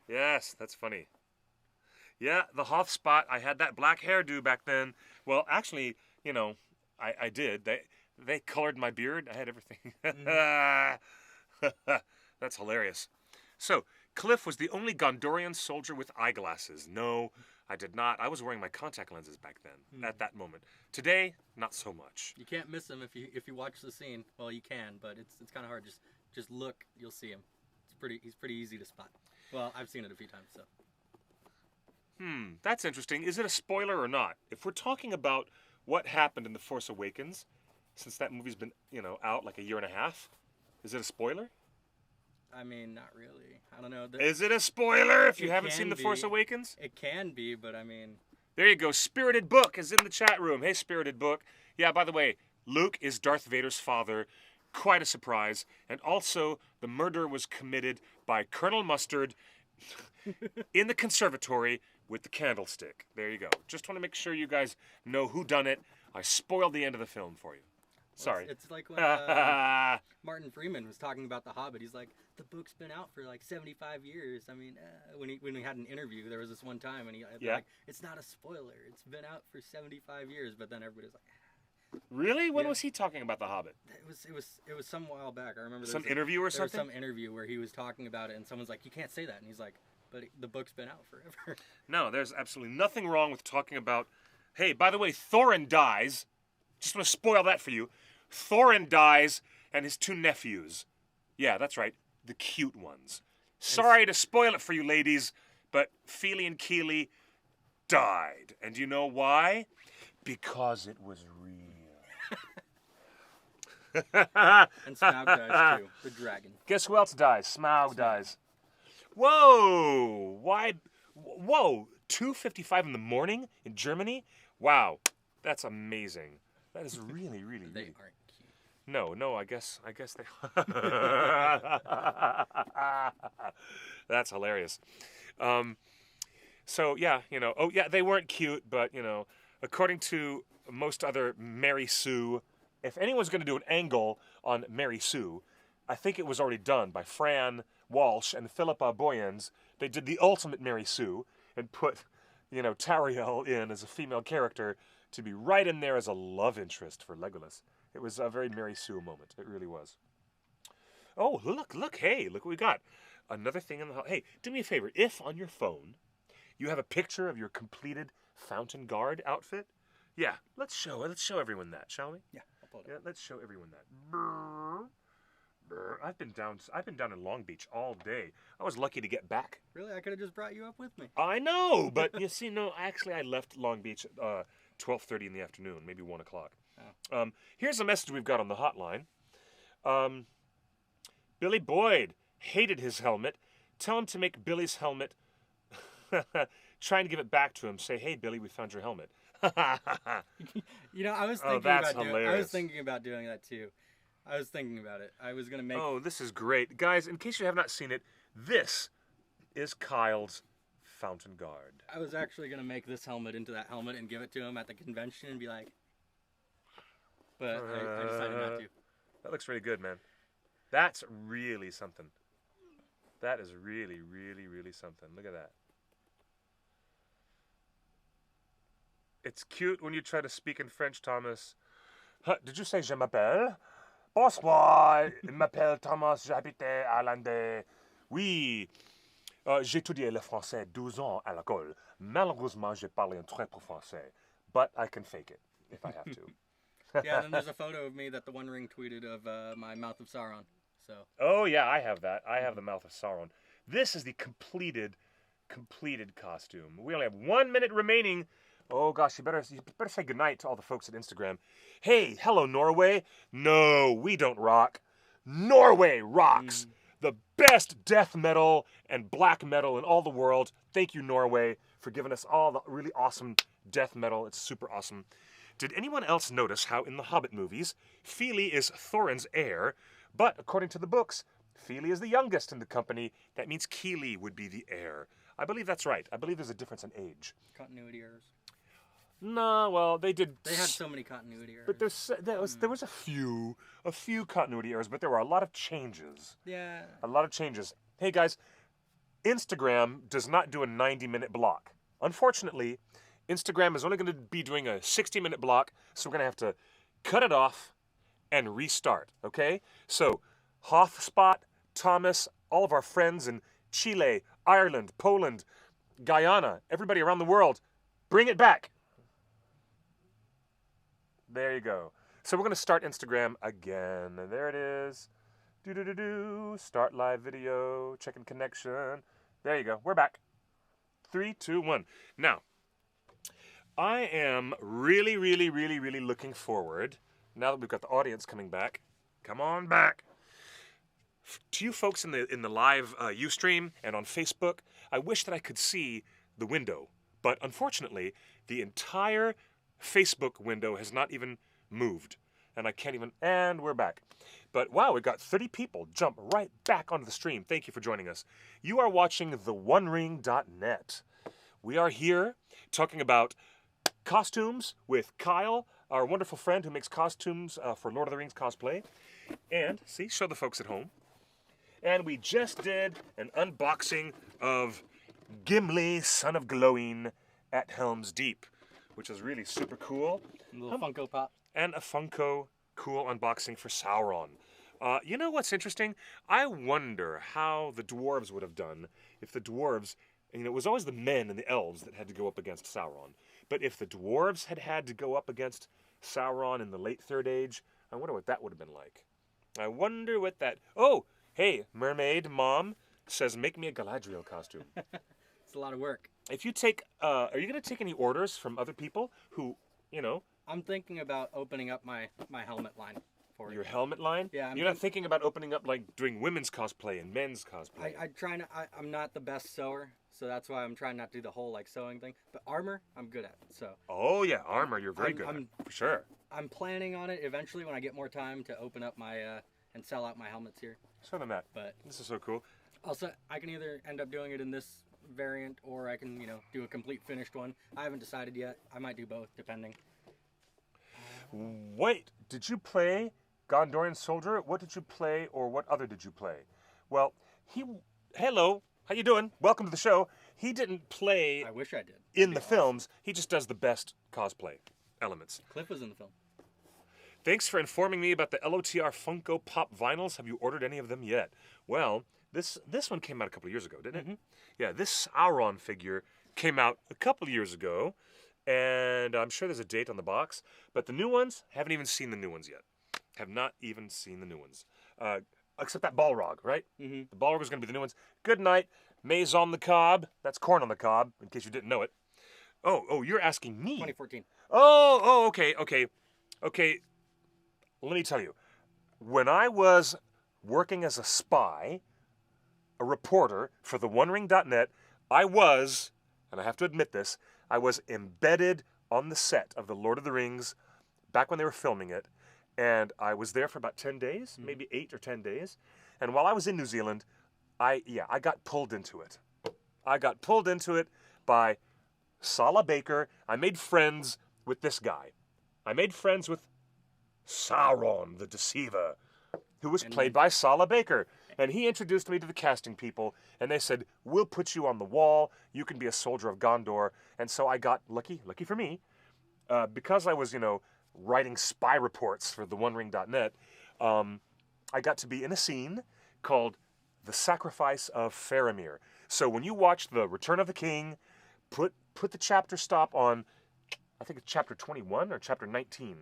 Yes, that's funny. Yeah, the Hoth spot. I had that black hairdo back then. Well, actually, you know, I did. They colored my beard. I had everything. That's hilarious. So, Cliff was the only Gondorian soldier with eyeglasses. No, I did not. I was wearing my contact lenses back then, at that moment. Today, not so much. You can't miss him if you watch the scene. Well, you can, but it's kind of hard. Just look, you'll see him. He's pretty easy to spot. Well, I've seen it a few times, so. That's interesting. Is it a spoiler or not? If we're talking about what happened in The Force Awakens, since that movie's been, out like a year and a half, is it a spoiler? I mean, not really. I don't know. Is it a spoiler if you haven't can seen The be. Force Awakens? It can be, but I mean... There you go. Spirited Book is in the chat room. Hey, Spirited Book. Yeah, by the way, Luke is Darth Vader's father. Quite a surprise. And also, the murder was committed by Colonel Mustard in the conservatory with the candlestick. There you go. Just want to make sure you guys know who done it. I spoiled the end of the film for you. Sorry. It's like when Martin Freeman was talking about The Hobbit. He's like, the book's been out for like 75 years. I mean, when we had an interview, there was this one time, and like, it's not a spoiler. It's been out for 75 years. But then everybody's like, really? When was he talking about The Hobbit? It was some while back. I remember some interview or something. There was some interview where he was talking about it, and someone's like, you can't say that, and he's like, but the book's been out forever. No, there's absolutely nothing wrong with talking about. Hey, by the way, Thorin dies. Just want to spoil that for you. Thorin dies, and his 2 nephews. Yeah, that's right. The cute ones. Sorry to spoil it for you ladies, but Feely and Keely died. And you know why? Because it was real. And Smaug dies too, the dragon. Guess who else dies? Smaug dies. Whoa! Why? Whoa! 2:55 in the morning in Germany? Wow, that's amazing. That is really, really, They really... aren't cute. No, I guess they... That's hilarious. So, yeah, they weren't cute, but, according to most other Mary Sue, if anyone's going to do an angle on Mary Sue, I think it was already done by Fran Walsh and Philippa Boyens. They did the ultimate Mary Sue and put, Tariel in as a female character to be right in there as a love interest for Legolas. It was a very Mary Sue moment. It really was. Oh, look, hey, look what we got. Another thing in the... Hey, do me a favor. If on your phone you have a picture of your completed Fountain Guard outfit, yeah, let's show everyone that, shall we? Yeah, I'll pull it up. Yeah, let's show everyone that. I've been down in Long Beach all day. I was lucky to get back. Really? I could have just brought you up with me. I know, but you see, no, actually I left Long Beach 12:30 in the afternoon, maybe 1 o'clock. Oh. Here's a message we've got on the hotline. Billy Boyd hated his helmet. Tell him to make Billy's helmet. Trying to give it back to him. Say, hey, Billy, we found your helmet. I was thinking about doing that too. I was thinking about it. I was going to make... Oh, this is great. Guys, in case you have not seen it, this is Kyle's Fountain Guard. I was actually going to make this helmet into that helmet and give it to him at the convention and be like... But I decided not to. That looks really good, man. That's really something. That is really, really, really something. Look at that. It's cute when you try to speak in French, Thomas. Did you say je m'appelle? Bonsoir, je m'appelle Thomas, j'habite à Landais. Oui, j'ai étudié le français 12 ans à l'école. Malheureusement, j'ai parlé un très peu français. But I can fake it if I have to. Yeah, and then there's a photo of me that the One Ring tweeted of my Mouth of Sauron. So. Oh yeah, I have that. I have the Mouth of Sauron. This is the completed costume. We only have 1 minute remaining. Oh gosh, you better say goodnight to all the folks at Instagram. Hey, hello Norway. No, we don't rock. Norway rocks. The best death metal and black metal in all the world. Thank you, Norway, for giving us all the really awesome death metal. It's super awesome. Did anyone else notice how in the Hobbit movies, Fili is Thorin's heir, but according to the books, Fili is the youngest in the company. That means Kili would be the heir. I believe that's right. I believe there's a difference in age. Continuity errors. No, well, they did. They had so many continuity errors. But there was a few continuity errors, but there were a lot of changes. Yeah. A lot of changes. Hey guys, Instagram does not do a 90-minute block. Unfortunately, Instagram is only going to be doing a 60-minute block, so we're going to have to cut it off and restart, okay? So, Hothspot, Thomas, all of our friends in Chile, Ireland, Poland, Guyana, everybody around the world, bring it back. There you go. So we're going to start Instagram again. There it is. Start live video. Checking connection. There you go. We're back. 3, 2, 1. Now, I am really looking forward, now that we've got the audience coming back, come on back, to you folks in the live Ustream and on Facebook. I wish that I could see the window, but unfortunately, the entire Facebook window has not even moved, and I can't even, and we're back. But wow, we got 30 people jump right back onto the stream. Thank you for joining us. You are watching theonering.net. We are here talking about costumes with Kyle, our wonderful friend who makes costumes for Lord of the Rings cosplay. And, see, show the folks at home. And we just did an unboxing of Gimli, Son of Glowing, at Helm's Deep, which is really super cool. A little Funko Pop. And a Funko cool unboxing for Sauron. You know what's interesting? I wonder how the dwarves would have done if the dwarves, it was always the men and the elves that had to go up against Sauron. But if the dwarves had to go up against Sauron in the late Third Age, I wonder what that would have been like. I wonder what that... Oh, hey, Mermaid Mom says, make me a Galadriel costume. It's a lot of work. If you take... are you going to take any orders from other people who, I'm thinking about opening up my helmet line for your helmet line? Yeah. You're not thinking about opening up, like, doing women's cosplay and men's cosplay? I'm not the best sewer, so that's why I'm trying not to do the whole, like, sewing thing. But armor, I'm good at, so. Oh, yeah, armor, you're very good at, for sure. I'm planning on it eventually when I get more time to open up my, and sell out my helmets here. Show them that. But this is so cool. Also, I can either end up doing it in this variant, or I can, do a complete finished one. I haven't decided yet. I might do both, depending. Wait, did you play Gondorian Soldier? What did you play, or what other did you play? Well, hello, how you doing? Welcome to the show. He didn't play... I wish I did. In the films. He just does the best cosplay elements. Cliff was in the film. Thanks for informing me about the LOTR Funko Pop vinyls. Have you ordered any of them yet? Well, this one came out a couple of years ago, didn't it? Mm-hmm. Yeah, this Sauron figure came out a couple of years ago, and I'm sure there's a date on the box. But the new ones, haven't even seen the new ones yet. Have not even seen the new ones. Except that Balrog, right? Mm-hmm. The Balrog is going to be the new ones. Good night. Maize on the cob. That's corn on the cob, in case you didn't know it. Oh, you're asking me. 2014. Okay. Let me tell you. When I was working as a spy, a reporter for theonering.net, I was, and I have to admit this, I was embedded on the set of The Lord of the Rings back when they were filming it, and I was there for about 10 days, maybe 8 or 10 days, and while I was in New Zealand, I got pulled into it. I got pulled into it by Sala Baker. I made friends with this guy. I made friends with Sauron the Deceiver, who was played by Sala Baker. And he introduced me to the casting people, and they said, we'll put you on the wall. You can be a soldier of Gondor. And so I got, lucky for me, because I was, writing spy reports for theonering.net, I got to be in a scene called The Sacrifice of Faramir. So when you watch The Return of the King, put the chapter stop on, I think it's chapter 21 or chapter 19.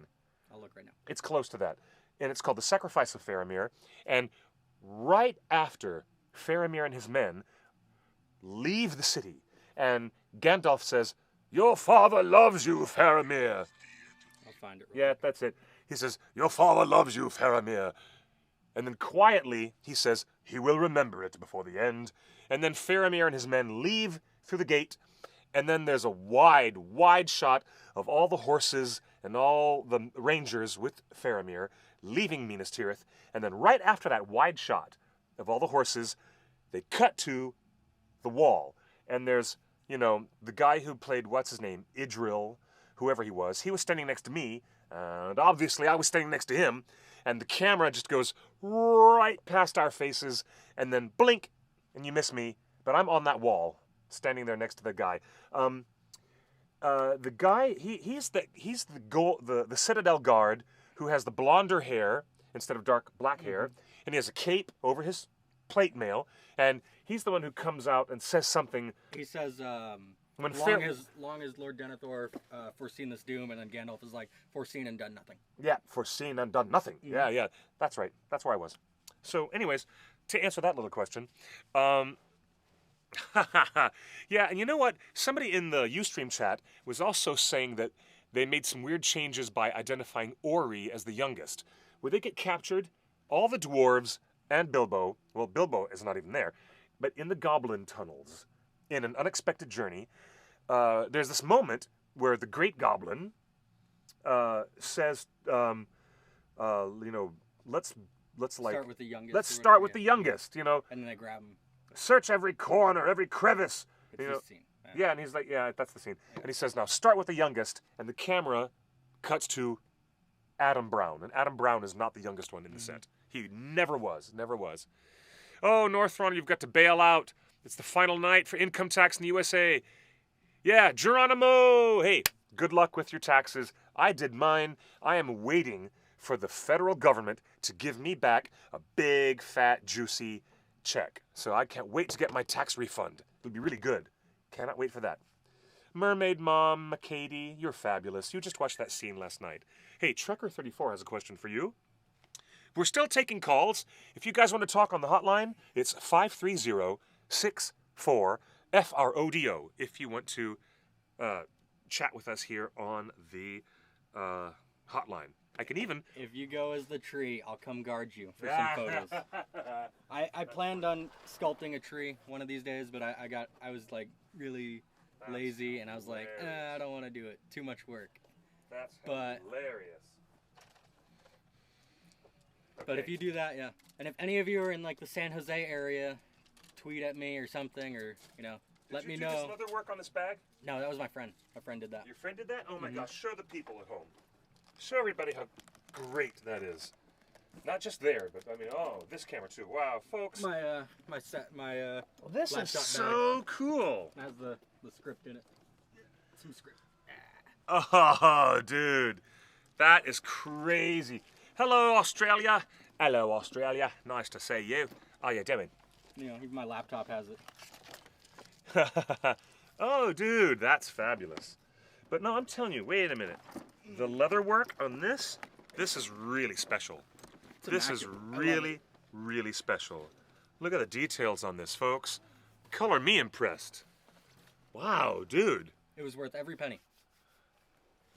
I'll look right now. It's close to that. And it's called The Sacrifice of Faramir. And right after Faramir and his men leave the city, and Gandalf says, "Your father loves you, Faramir." I'll find it. Yeah, that's it. He says, "Your father loves you, Faramir." And then quietly, he says, "He will remember it before the end." And then Faramir and his men leave through the gate. And then there's a wide, wide shot of all the horses and all the rangers with Faramir leaving Minas Tirith. And then right after that wide shot of all the horses, they cut to the wall. And there's, the guy who played, what's his name, Idril, whoever he was standing next to me. And obviously I was standing next to him. And the camera just goes right past our faces. And then blink, and you miss me. But I'm on that wall, standing there next to the guy. The guy, he's the Citadel guard who has the blonder hair instead of dark black hair, and he has a cape over his plate mail, and he's the one who comes out and says something. He says, long as Lord Denethor foreseen this doom, and then Gandalf is like, foreseen and done nothing. Yeah, foreseen and done nothing. Mm-hmm. Yeah, that's right. That's where I was. So, anyways, to answer that little question, yeah, and you know what? Somebody in the Ustream chat was also saying that they made some weird changes by identifying Ori as the youngest. Would they get captured? All the dwarves and Bilbo, well, Bilbo is not even there, but in the goblin tunnels, in an unexpected journey, there's this moment where the great goblin says, let's start with the youngest. Let's start with the youngest, And then they grab him. Search every corner, every crevice. It's this scene. Yeah, and he's like, yeah, that's the scene. Yeah. And he says, now start with the youngest, and the camera cuts to Adam Brown. And Adam Brown is not the youngest one in the set. He never was. Oh, Northrun, you've got to bail out. It's the final night for income tax in the USA. Yeah, Geronimo! Hey, good luck with your taxes. I did mine. I am waiting for the federal government to give me back a big, fat, juicy check. So I can't wait to get my tax refund. It'll be really good. Cannot wait for that. Mermaid Mom, McCady, you're fabulous. You just watched that scene last night. Hey, Trekker34 has a question for you. We're still taking calls. If you guys want to talk on the hotline, it's 530-64-FRODO if you want to chat with us here on the hotline. I can even... If you go as the tree, I'll come guard you for some photos. I planned on sculpting a tree one of these days, but I was like really lazy, and I was like, I don't want to do it. Too much work. That's hilarious. But if you do that, yeah. And if any of you are in like the San Jose area, tweet at me or something, or let me know. Did you do this leather work on this bag? No, that was my friend. My friend did that. Your friend did that? Oh my gosh! Show the people at home. Show everybody how great that is. Not just there, but I mean, this camera too. Wow, folks. This is so cool. It has the script in it. Some script. Oh, dude, that is crazy. Hello, Australia. Hello, Australia. Nice to see you. How you doing? Even my laptop has it. Oh, dude, that's fabulous. But no, I'm telling you, wait a minute. The leather work on this is really special. This is really, really special. Look at the details on this, folks. Color me impressed. Wow, dude. It was worth every penny.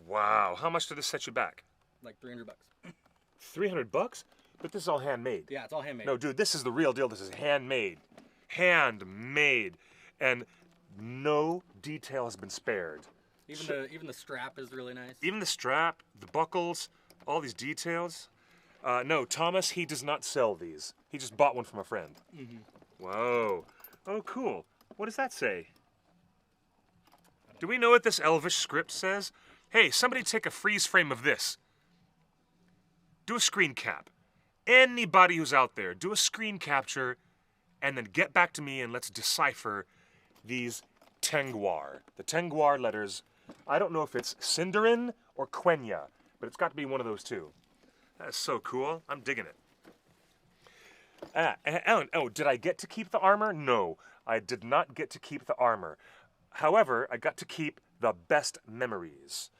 Wow. How much did this set you back? Like $300. $300? But this is all handmade. Yeah, it's all handmade. No, dude, this is the real deal. This is handmade. Handmade. And no detail has been spared. Even the strap is really nice. Even the strap, the buckles, all these details. No, Thomas, he does not sell these. He just bought one from a friend. Whoa. Oh, cool. What does that say? Do we know what this Elvish script says? Hey, somebody take a freeze frame of this. Do a screen cap. Anybody who's out there, do a screen capture and then get back to me and let's decipher these Tengwar. The Tengwar letters. I don't know if it's Sindarin or Quenya, but it's got to be one of those two. That's so cool. I'm digging it. Did I get to keep the armor? No, I did not get to keep the armor. However, I got to keep the best memories.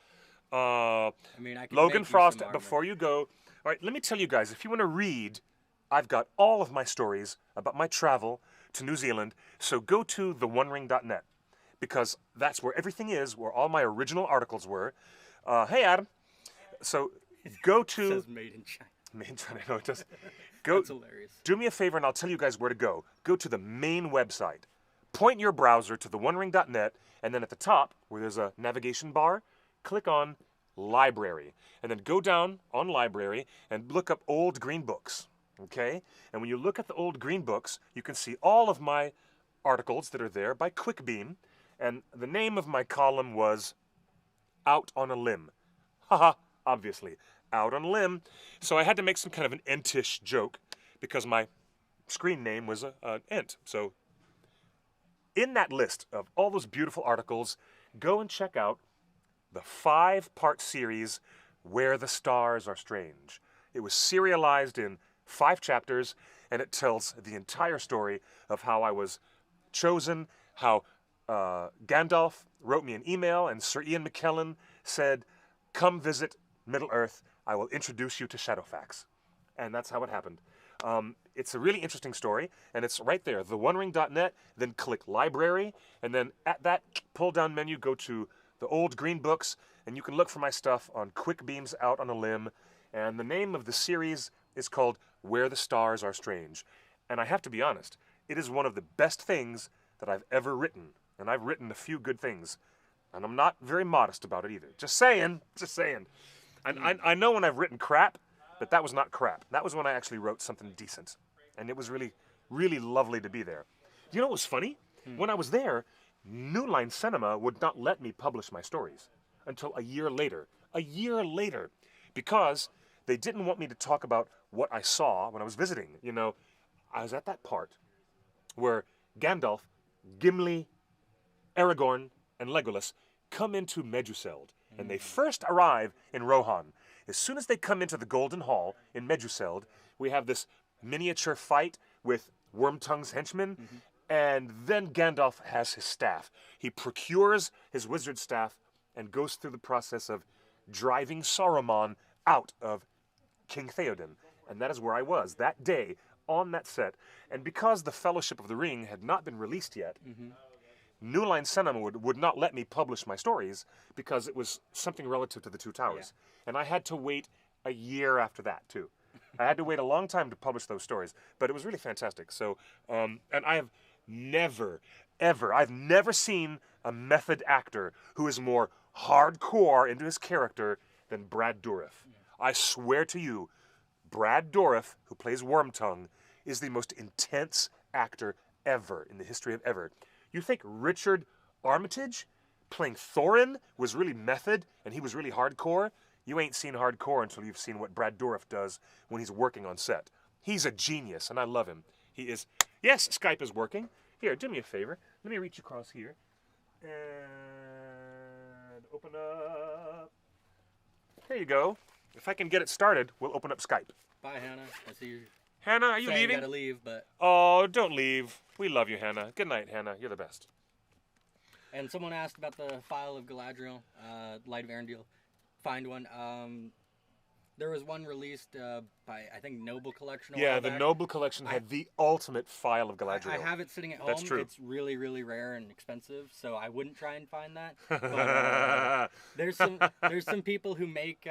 I mean, I can Logan make you Frost, some armor. before you go, all right, let me tell you guys, if you want to read, I've got all of my stories about my travel to New Zealand, so go to theonering.net, because that's where everything is, where all my original articles were. Hey, Adam. So go It to... says made in China. Made in China, no, it does. Go, That's hilarious. do me a favor, and I'll tell you guys where to go. Go to the main website. Point your browser to theonering.net, and then at the top, where there's a navigation bar, click on Library. And then go down on Library and look up old green books. Okay? And when you look at the old green books, you can see all of my articles that are there by QuickBeam. And the name of my column was Out on a Limb. Haha, obviously. Out on a limb. So I had to make some kind of an entish joke because my screen name was an ent. So in that list of all those beautiful articles, go and check out the 5-part series, Where the Stars Are Strange. It was serialized in 5 chapters, and it tells the entire story of how I was chosen, how Gandalf wrote me an email, and Sir Ian McKellen said, come visit Middle-earth, I will introduce you to Shadowfax. And that's how it happened. It's a really interesting story, and it's right there, theonering.net, then click Library, and then at that pull-down menu, go to the old green books, and you can look for my stuff on QuickBeam's Out on a Limb, and the name of the series is called Where the Stars Are Strange. And I have to be honest, it is one of the best things that I've ever written, and I've written a few good things, and I'm not very modest about it either. Just saying, just saying. I know when I've written crap, but that was not crap. That was when I actually wrote something decent, and it was really, really lovely to be there. You know what was funny? When I was there, New Line Cinema would not let me publish my stories until a year later. A year later. Because they didn't want me to talk about what I saw when I was visiting. You know, I was at that part where Gandalf, Gimli, Aragorn, and Legolas come into Meduseld. And they first arrive in Rohan. As soon as they come into the Golden Hall in Meduseld, we have this miniature fight with Wormtongue's henchmen. And then Gandalf has his staff. He procures his wizard staff and goes through the process of driving Saruman out of King Theoden. And that is where I was that day on that set. And because the Fellowship of the Ring had not been released yet, New Line Cinema would not let me publish my stories because it was something relative to the Two Towers. And I had to wait a year after that, too. I had to wait a long time to publish those stories. But it was really fantastic. So, and I have never, ever, I've never seen a method actor who is more hardcore into his character than Brad Dourif. I swear to you, Brad Dourif, who plays Wormtongue, is the most intense actor ever in the history of ever. You think Richard Armitage playing Thorin was really method and he was really hardcore? You ain't seen hardcore until you've seen what Brad Dourif does when he's working on set. He's a genius, and I love him. He is... Yes, Skype is working. Here, do me a favor. Let me reach across here. And open up. There you go. If I can get it started, we'll open up Skype. Bye, Hannah. I see you. Hannah, are you saying leaving? You gotta leave, but... Oh, don't leave. We love you, Hannah. Good night, Hannah. You're the best. And someone asked about the file of Galadriel, Light of Arendelle. Find one. There was one released by, I think, Noble Collection. Yeah, the Noble Collection had the ultimate file of Galadriel. I have it sitting at home. That's true. It's really, really rare and expensive, so I wouldn't try and find that. But there's some people who make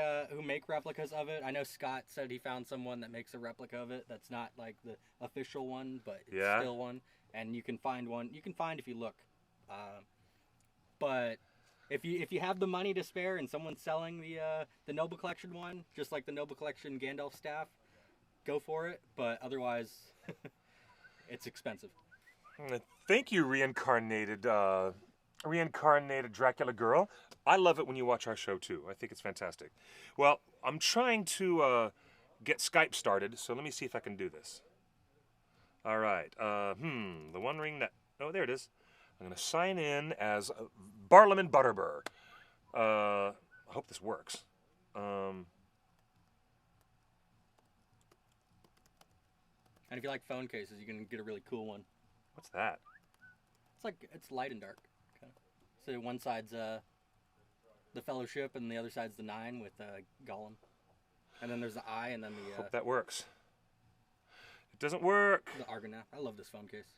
replicas of it. I know Scott said he found someone that makes a replica of it. That's not like the official one, but it's still one. And you can find one. You can find if you look. But if you have the money to spare and someone's selling the Noble Collection one, just like the Noble Collection Gandalf staff, go for it. But otherwise, it's expensive. Thank you, reincarnated Dracula girl. I love it when you watch our show too. I think it's fantastic. Well, I'm trying to get Skype started, so let me see if I can do this. All right. The One Ring Net. Oh, there it is. I'm going to sign in as Barlaman Butterbur. I hope this works. And if you like phone cases, you can get a really cool one. What's that? It's light and dark. Okay. So one side's the Fellowship, and the other side's the 9 with Gollum. And then there's the eye, and then the Hope that works. It doesn't work. the Argonath. I love this phone case.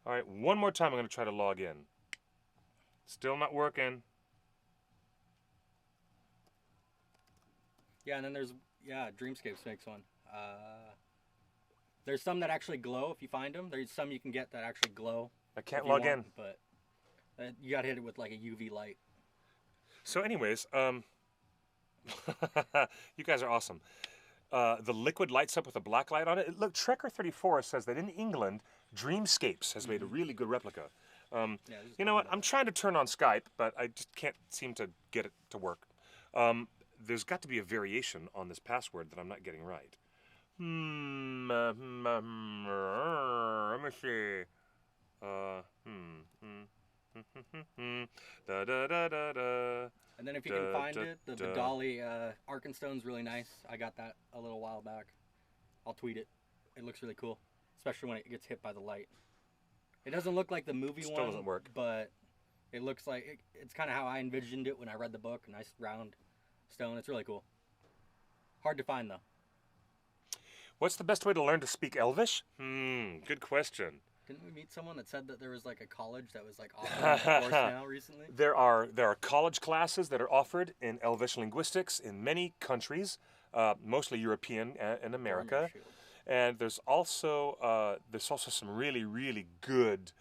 All right, one more time I'm going to try to log in. Still not working. Yeah, and then there's, Dreamscapes makes one. There's some that actually glow if you find them. There's some you can get that actually glow. I can't log in. But you got to hit it with like a UV light. So anyways, you guys are awesome. The liquid lights up with a black light on it. Look, Trekker34 says that in England, Dreamscapes has made a really good replica. You know what? I'm trying to turn on Skype, but I just can't seem to get it to work. There's got to be a variation on this password that I'm not getting right. Let me see. Da, da, da, da, da. And then if you can find it, the Dolly Arkenstone's really nice. I got that a little while back. I'll tweet it. It looks really cool, especially when it gets hit by the light. It doesn't look like the movie one. Still doesn't work. But it looks like it's kind of how I envisioned it when I read the book. Nice round stone. It's really cool. Hard to find though. What's the best way to learn to speak Elvish? Good question. Didn't we meet someone that said that there was like a college that was like offering a course now recently? There are college classes that are offered in Elvish linguistics in many countries, mostly European and America. And there's also some really, really good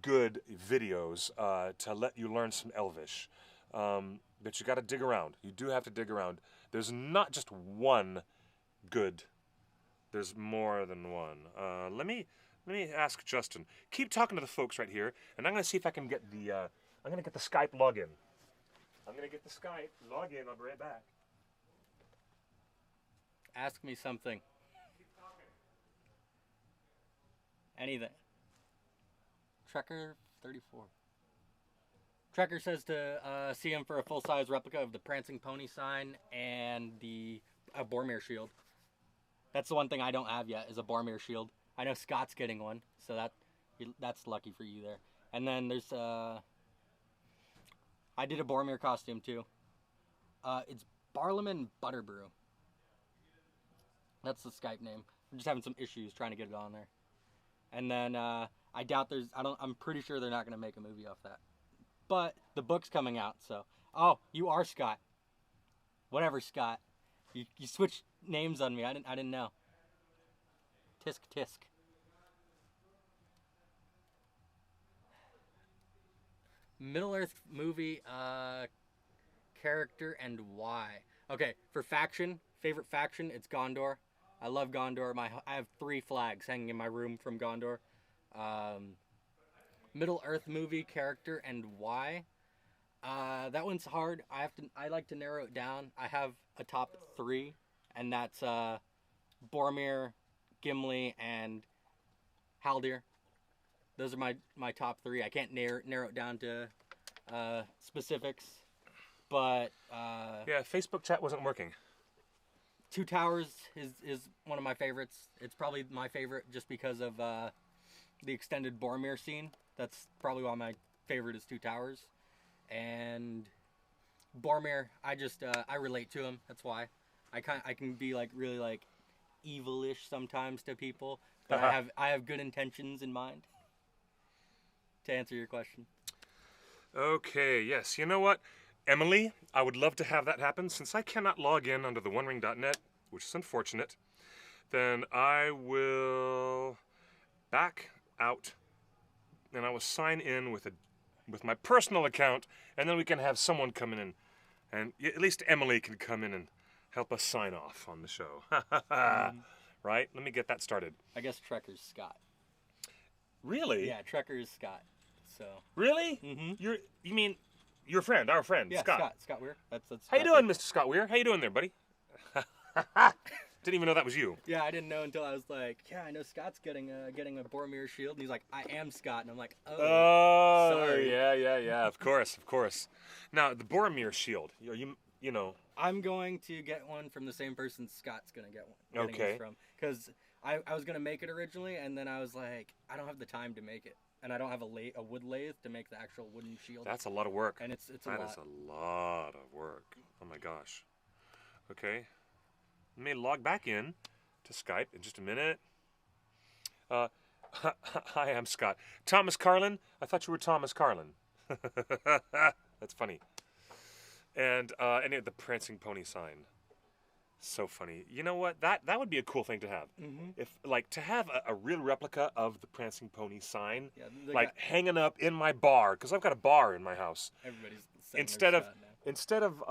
videos to let you learn some Elvish. But you got to dig around. You do have to dig around. There's not just one good. There's more than one. Let me ask Justin. Keep talking to the folks right here, and I'm going to see if I can get the Skype login. I'm going to get the Skype login. I'll be right back. Ask me something. Anything. Trekker34. Trekker says to see him for a full-size replica of the Prancing Pony sign and the Boromir shield. That's the one thing I don't have yet, is a Boromir shield. I know Scott's getting one, so that's lucky for you there. And then there's I did a Boromir costume too. It's Barlaman Butterbrew. That's the Skype name. I'm just having some issues trying to get it on there. And then I doubt I'm pretty sure they're not going to make a movie off that. But the book's coming out, so. Oh, you are Scott. Whatever, Scott. You switched names on me. I didn't know. Tisk tisk. Middle-earth movie character and why. Okay, for faction, favorite faction, it's Gondor. I love Gondor. I have 3 flags hanging in my room from Gondor. Middle-earth movie character and why. That one's hard. I like to narrow it down. I have a top 3, and that's Boromir, Gimli, and Haldir. Those are my top 3. I can't narrow it down to specifics, but yeah, Facebook chat wasn't working. Two Towers is one of my favorites. It's probably my favorite just because of the extended Boromir scene. That's probably why my favorite is Two Towers. And Boromir, I relate to him. That's why I can be like really like evilish sometimes to people, but I have good intentions in mind. To answer your question. Okay, yes. You know what, Emily, I would love to have that happen. Since I cannot log in under the OneRing.net, which is unfortunate, then I will back out and I will sign in with my personal account, and then we can have someone come in and at least Emily can come in and help us sign off on the show. Right? Let me get that started. I guess Trekker's Scott. Really? Yeah, Trekker is Scott. So. Really? Mm-hmm. You mean your friend, our friend, yeah, Scott? Scott Weir. That's How you doing, Mr. Scott Weir? How you doing there, buddy? Didn't even know that was you. Yeah, I didn't know until I was like, yeah, I know Scott's getting a Boromir shield, and he's like, I am Scott, and I'm like, oh, sorry. Yeah, of course. Now the Boromir shield, you know. I'm going to get one from the same person Scott's gonna get one. Okay. From because I was gonna make it originally, and then I was like, I don't have the time to make it, and I don't have a wood lathe to make the actual wooden shield. That's a lot of work. And it's a lot. That is a lot of work. Oh my gosh. Okay. Let me log back in to Skype in just a minute. Hi, I'm Scott. Thomas Carlin? I thought you were Thomas Carlin. That's funny. And anyway, the prancing pony sign. So funny. You know what? That would be a cool thing to have. Mm-hmm. If to have a real replica of the prancing pony sign, Yeah, hanging up in my bar, because I've got a bar in my house. Everybody's Instead of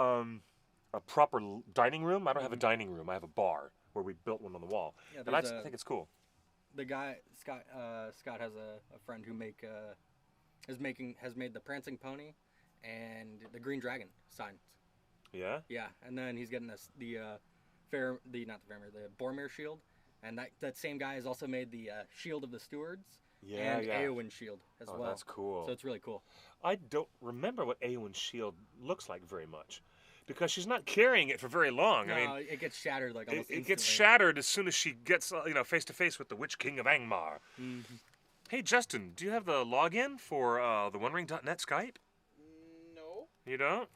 a proper dining room, I don't have a dining room. I have a bar where we built one on the wall, and I think it's cool. The guy Scott has a friend who has made the prancing pony and the green dragon signs. Yeah. Yeah, and then he's getting the Boromir shield, and that same guy has also made the shield of the stewards. Yeah, and yeah. Eowyn's shield as well. That's cool. So it's really cool. I don't remember what Eowyn's shield looks like very much, because she's not carrying it for very long. No, I mean, it gets shattered like almost it gets instantly. shattered as soon as she gets face to face with the Witch King of Angmar. Mm-hmm. Hey Justin, do you have the login for the OneRing.net Skype? No, You don't?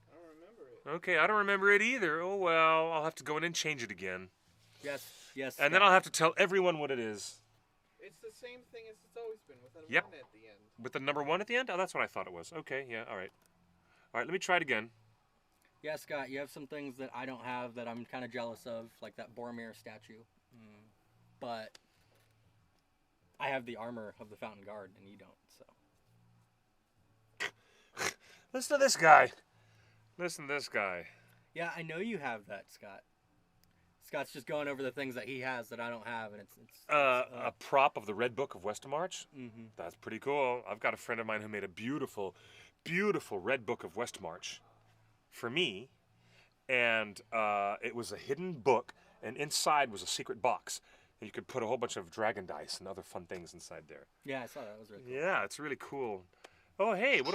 I don't remember it. Okay, I don't remember it either. Oh well, I'll have to go in and change it again. Yes. And then I'll have to tell everyone what it is. It's the same thing as it's always been, with a Yep. 1 at the end. With the number 1 at the end? Oh, that's what I thought it was. Okay, yeah, all right. All right, let me try it again. Yeah, Scott, you have some things that I don't have that I'm kind of jealous of, like that Boromir statue. But I have the armor of the Fountain Guard, and you don't, so. Listen to this guy. Listen to this guy. Yeah, I know you have that, Scott. Scott's just going over the things that he has that I don't have, and it's a prop of the Red Book of Westmarch. Mm-hmm. That's pretty cool. I've got a friend of mine who made a beautiful, beautiful Red Book of Westmarch for me, and it was a hidden book, and inside was a secret box. And you could put a whole bunch of dragon dice and other fun things inside there. Yeah, I saw that. That was really cool. Yeah, it's really cool. Oh, hey, what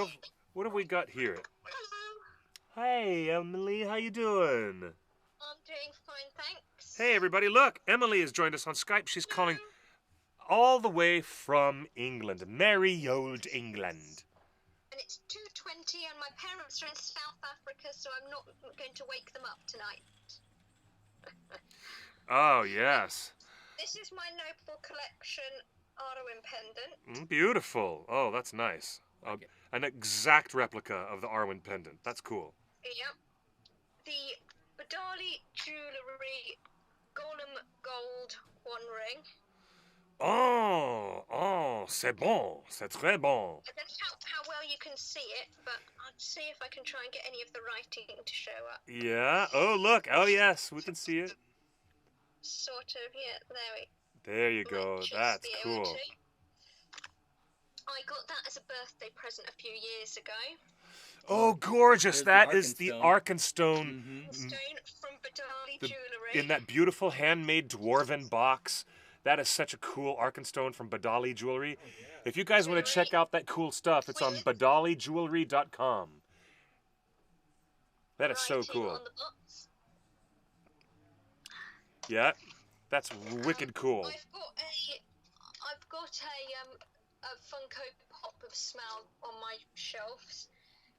have we got here? Hello. Hey, Emily, how you doing? I'm doing fine, thanks. Hey, everybody, look, Emily has joined us on Skype. She's calling all the way from England, merry old England. And it's 2:20 and my parents are in South Africa, so I'm not going to wake them up tonight. Oh, yes. This is my Noble Collection Arwen pendant. Beautiful. Oh, that's nice. An exact replica of the Arwen pendant. That's cool. Yep. The Badali Jewellery Golem Gold One Ring. Oh, c'est bon. C'est très bon. I don't know how well you can see it, but I'll see if I can try and get any of the writing to show up. Yeah. Oh, look. Oh, yes, we can see it. Sort of, yeah, There you go. Might just That's be able cool. to. I got that as a birthday present a few years ago. Oh, gorgeous. There's That the is the Arkenstone. Arkenstone Stone from Badali Jewellery. in that beautiful handmade dwarven box. That is such a cool Arkenstone from Badali Jewelry. If you guys want to check out that cool stuff, it's on badalijewelry.com. That is so Writing cool. on the box. Yeah, that's wicked cool. I've got a Funko Pop of Smell on my shelves,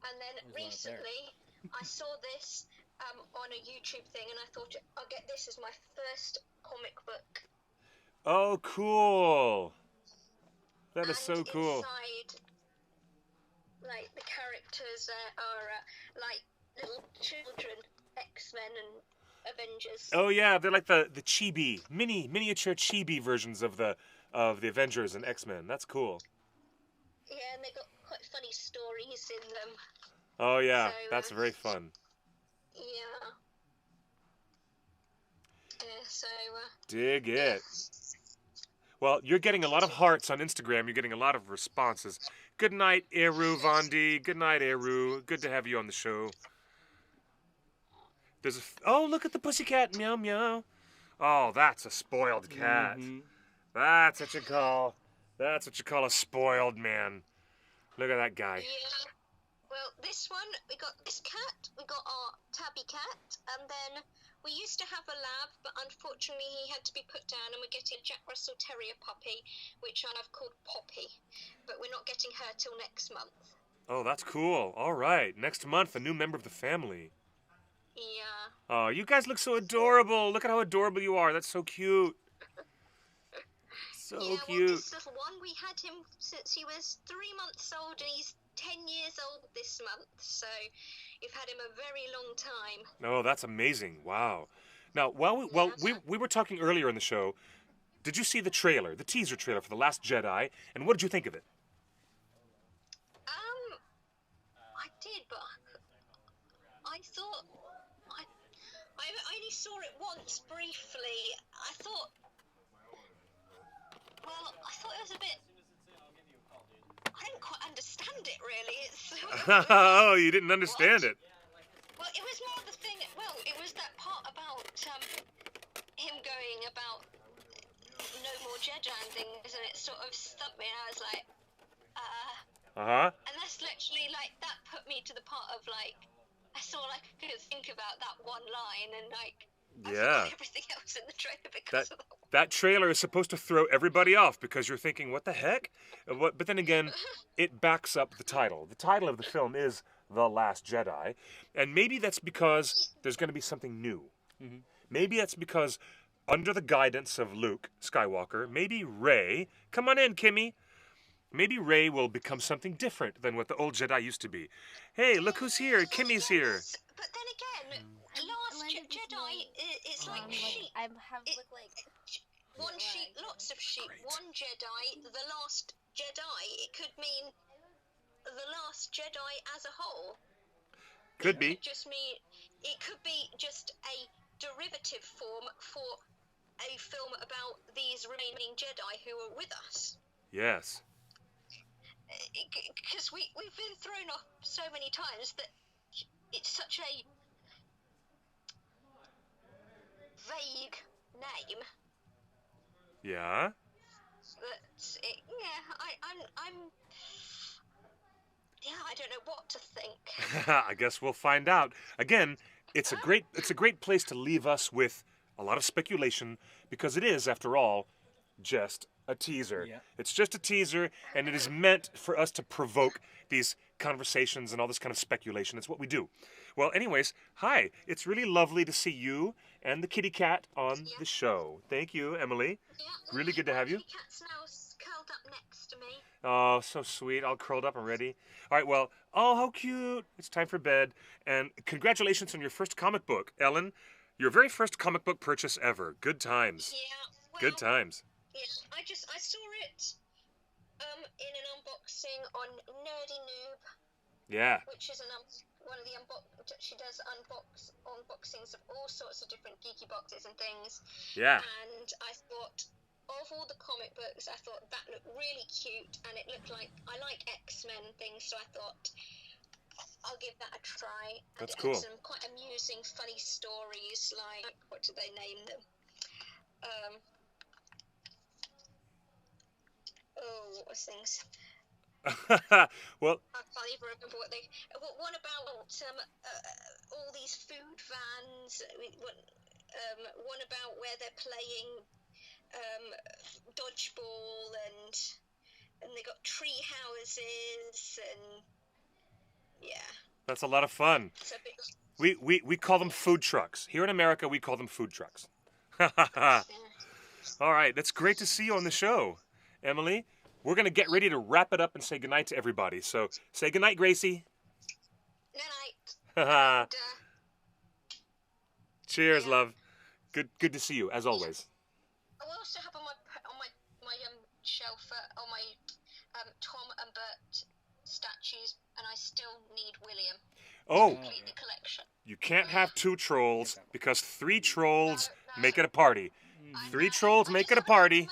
and then There's one up there. recently I saw this on a YouTube thing, and I thought I'll get this as my first comic book. Oh, cool. That is so And cool. Inside, like the characters are like little children, X-Men and Avengers. Oh yeah, they're like the chibi, miniature chibi versions of the Avengers and X-Men. That's cool. Yeah, and they got quite funny stories in them. Oh yeah, So, that's very fun. Yeah. Yeah, so Dig it. Well, you're getting a lot of hearts on Instagram. You're getting a lot of responses. Good night, Eru Vondi. Good night, Eru. Good to have you on the show. Oh, look at the pussycat. Meow, meow. Oh, that's a spoiled cat. Mhm. That's what you call a spoiled man. Look at that guy. yeah. Well, this one we got this cat. We got our tabby cat, and then We used to have a lab, but unfortunately he had to be put down, and we're getting a Jack Russell Terrier puppy, which I've called Poppy. But we're not getting her till next month. Oh, that's cool. All right. Next month, a new member of the family. Yeah. Oh, you guys look so adorable. Look at how adorable you are. That's so cute. So yeah, cute. Well, this little one, we had him since he was 3 months old, and he's 10 years old this month. So you've had him a very long time. Oh, that's amazing. Wow. Now, we were talking earlier in the show. Did you see the trailer, the teaser trailer for The Last Jedi? And what did you think of it? I did, but I thought I only saw it once briefly. I thought it was a bit. I didn't quite understand it really. Oh, you didn't understand it. Well, it was more the thing. Well, it was that part about him going about no more Jedi and things, and it sort of stumped me. And I was like, And that's literally like that put me to the part of like I saw like I could think about that one line and like. Yeah. Everything else in the trailer because of that. That trailer is supposed to throw everybody off because you're thinking, what the heck? But then again, it backs up the title. The title of the film is The Last Jedi. And maybe that's because there's going to be something new. Mm-hmm. Maybe that's because under the guidance of Luke Skywalker, maybe Rey, come on in, Kimmy. Maybe Rey will become something different than what the old Jedi used to be. Hey, look who's here. Kimmy's here. But then again, Last Jedi, it's like sheep. I have One sheep, lots of sheep. Great. One Jedi, the Last Jedi. It could mean the Last Jedi as a whole. Could be. It could be just a derivative form for a film about these remaining Jedi who are with us. Yes. Because we've been thrown off so many times that it's such a vague name. Yeah. I don't know what to think. I guess we'll find out. Again, it's a great place to leave us with a lot of speculation because it is, after all, just a teaser. Yeah. It's just a teaser, and it is meant for us to provoke these conversations and all this kind of speculation. It's what we do. Well, anyways, hi. It's really lovely to see you and the kitty cat on the show. Thank you, Emily. Yeah, Really good to have you. The cat's now curled up next to me. Oh, so sweet. All curled up and ready. All right, well, oh, how cute. It's time for bed. And congratulations on your first comic book, Ellen. Your very first comic book purchase ever. Good times. Yeah. Well, Good times. Yeah, I saw it in an unboxing on Nerdy Noob, Yeah. which is one of the she does unboxings of all sorts of different geeky boxes and things. Yeah. And I thought of all the comic books, I thought that looked really cute, and it looked like I like X-Men and things, so I thought I'll give that a try. And That's it cool. had some quite amusing, funny stories, like what do they name them? What was things? Well, I can't even remember what they. One about all these food vans. One about where they're playing dodgeball and they got tree houses and yeah. that's a lot of fun. It's a bit, We call them food trucks. Here in America, we call them food trucks. All right, it's great to see you on the show, Emily. We're going to get ready to wrap it up and say goodnight to everybody. So say goodnight, Gracie. night. Cheers, love. Good to see you, as always. I also have on my shelf all my Tom and Bert statues, and I still need William to complete the collection. You can't have 2 trolls because 3 trolls make it a party. 3 trolls make it a party.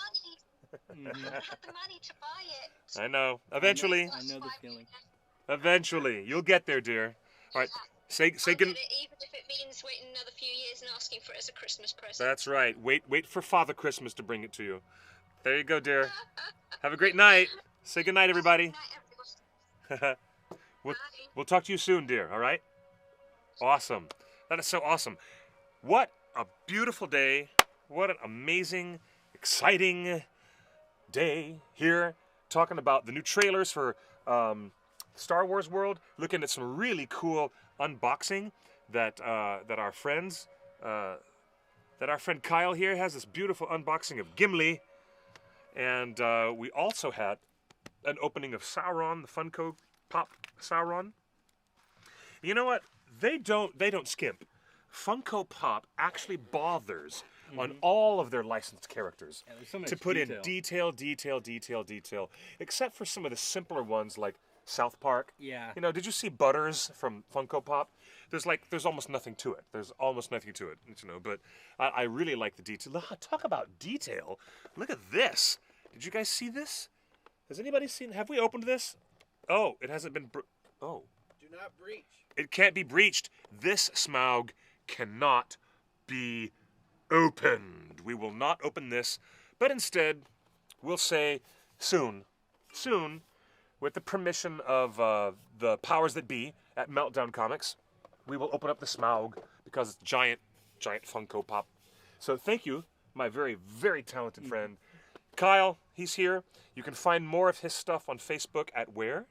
I don't have the money to buy it. I know. Eventually. I know the feeling. Eventually. You'll get there, dear. All right. Say I'll good. get it, even if it means waiting another few years and asking for it as a Christmas present. That's right. Wait for Father Christmas to bring it to you. There you go, dear. Have a great night. Say good night, everybody. Good night, everyone. We'll talk to you soon, dear. All right? Awesome. That is so awesome. What a beautiful day. What an amazing, exciting day here, talking about the new trailers for Star Wars World, looking at some really cool unboxing that our friend Kyle here has this beautiful unboxing of Gimli, and we also had an opening of Sauron, the Funko Pop Sauron. You know what? They don't skimp. Funko Pop actually bothers on all of their licensed characters to put in detail, except for some of the simpler ones like South Park. Yeah. You know, did you see Butters from Funko Pop? There's almost nothing to it. You know, but I really like the detail. Talk about detail. Look at this. Did you guys see this? Has anybody seen? Have we opened this? Oh, it hasn't been. Oh. Do not breach. It can't be breached. This Smaug cannot be opened. We will not open this, but instead, we'll say soon, with the permission of the powers that be at Meltdown Comics, we will open up the Smaug because it's giant Funko Pop. So thank you, my very, very talented friend, Kyle. He's here. You can find more of his stuff on Facebook at where?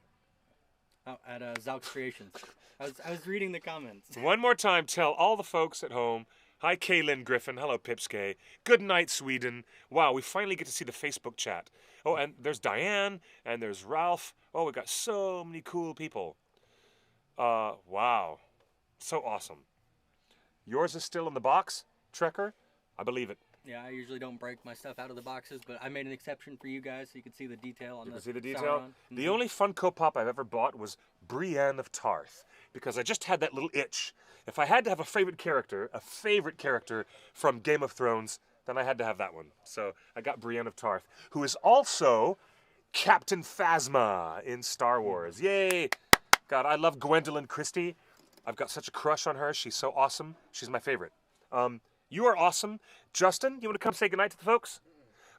Oh, at Zalx Creations. I was reading the comments. One more time, tell all the folks at home. Hi, Kaylin Griffin. Hello, Pipske. Good night, Sweden. Wow, we finally get to see the Facebook chat. Oh, and there's Diane, and there's Ralph. Oh, we got so many cool people. Wow. So awesome. Yours is still in the box, Trekker? I believe it. Yeah, I usually don't break my stuff out of the boxes, but I made an exception for you guys so you could see the detail on You the can see the detail? Sauron. The only Funko Pop I've ever bought was Brienne of Tarth, because I just had that little itch. If I had to have a favorite character from Game of Thrones, then I had to have that one. So I got Brienne of Tarth, who is also Captain Phasma in Star Wars. Yay! God, I love Gwendolyn Christie. I've got such a crush on her. She's so awesome. She's my favorite. You are awesome. Justin, you want to come say goodnight to the folks?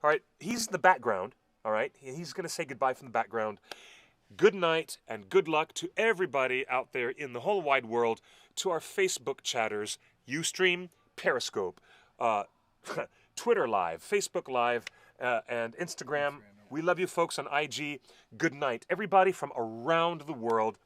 All right, he's in the background. All right, he's going to say goodbye from the background. Good night and good luck to everybody out there in the whole wide world, to our Facebook chatters, Ustream, Periscope, Twitter Live, Facebook Live, and Instagram. We love you folks on IG. Good night, everybody from around the world.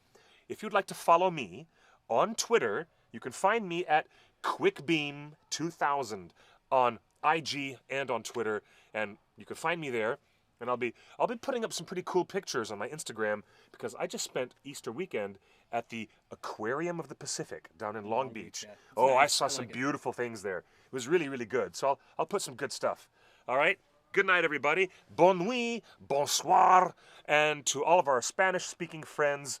If you'd like to follow me on Twitter, you can find me at QuickBeam2000 on IG and on Twitter, and you can find me there. And I'll be putting up some pretty cool pictures on my Instagram, because I just spent Easter weekend at the Aquarium of the Pacific down in Long Beach. Yeah. Oh, Nice. I saw some beautiful things there. It was really, really good. So I'll put some good stuff. All right? Good night, everybody. Bonne nuit, bonsoir, and to all of our Spanish-speaking friends,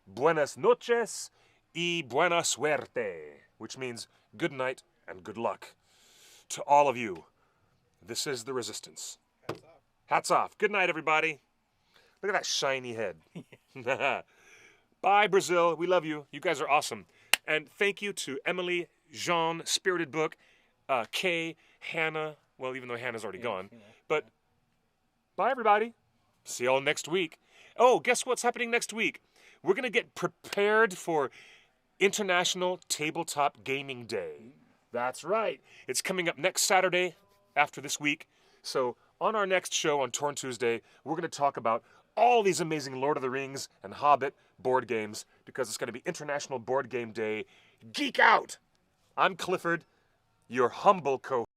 buenas noches y buena suerte, which means good night and good luck to all of you. This is the Resistance. Hats off. Good night, everybody. Look at that shiny head. Bye, Brazil. We love you. You guys are awesome. And thank you to Emily, Jean, Spirited Book, Kay, Hannah. Well, even though Hannah's already gone. But bye, everybody. See y'all next week. Oh, guess what's happening next week? We're going to get prepared for International Tabletop Gaming Day. That's right. It's coming up next Saturday after this week. So on our next show on Torn Tuesday, we're going to talk about all these amazing Lord of the Rings and Hobbit board games, because it's going to be International Board Game Day. Geek out! I'm Clifford, your humble co-host.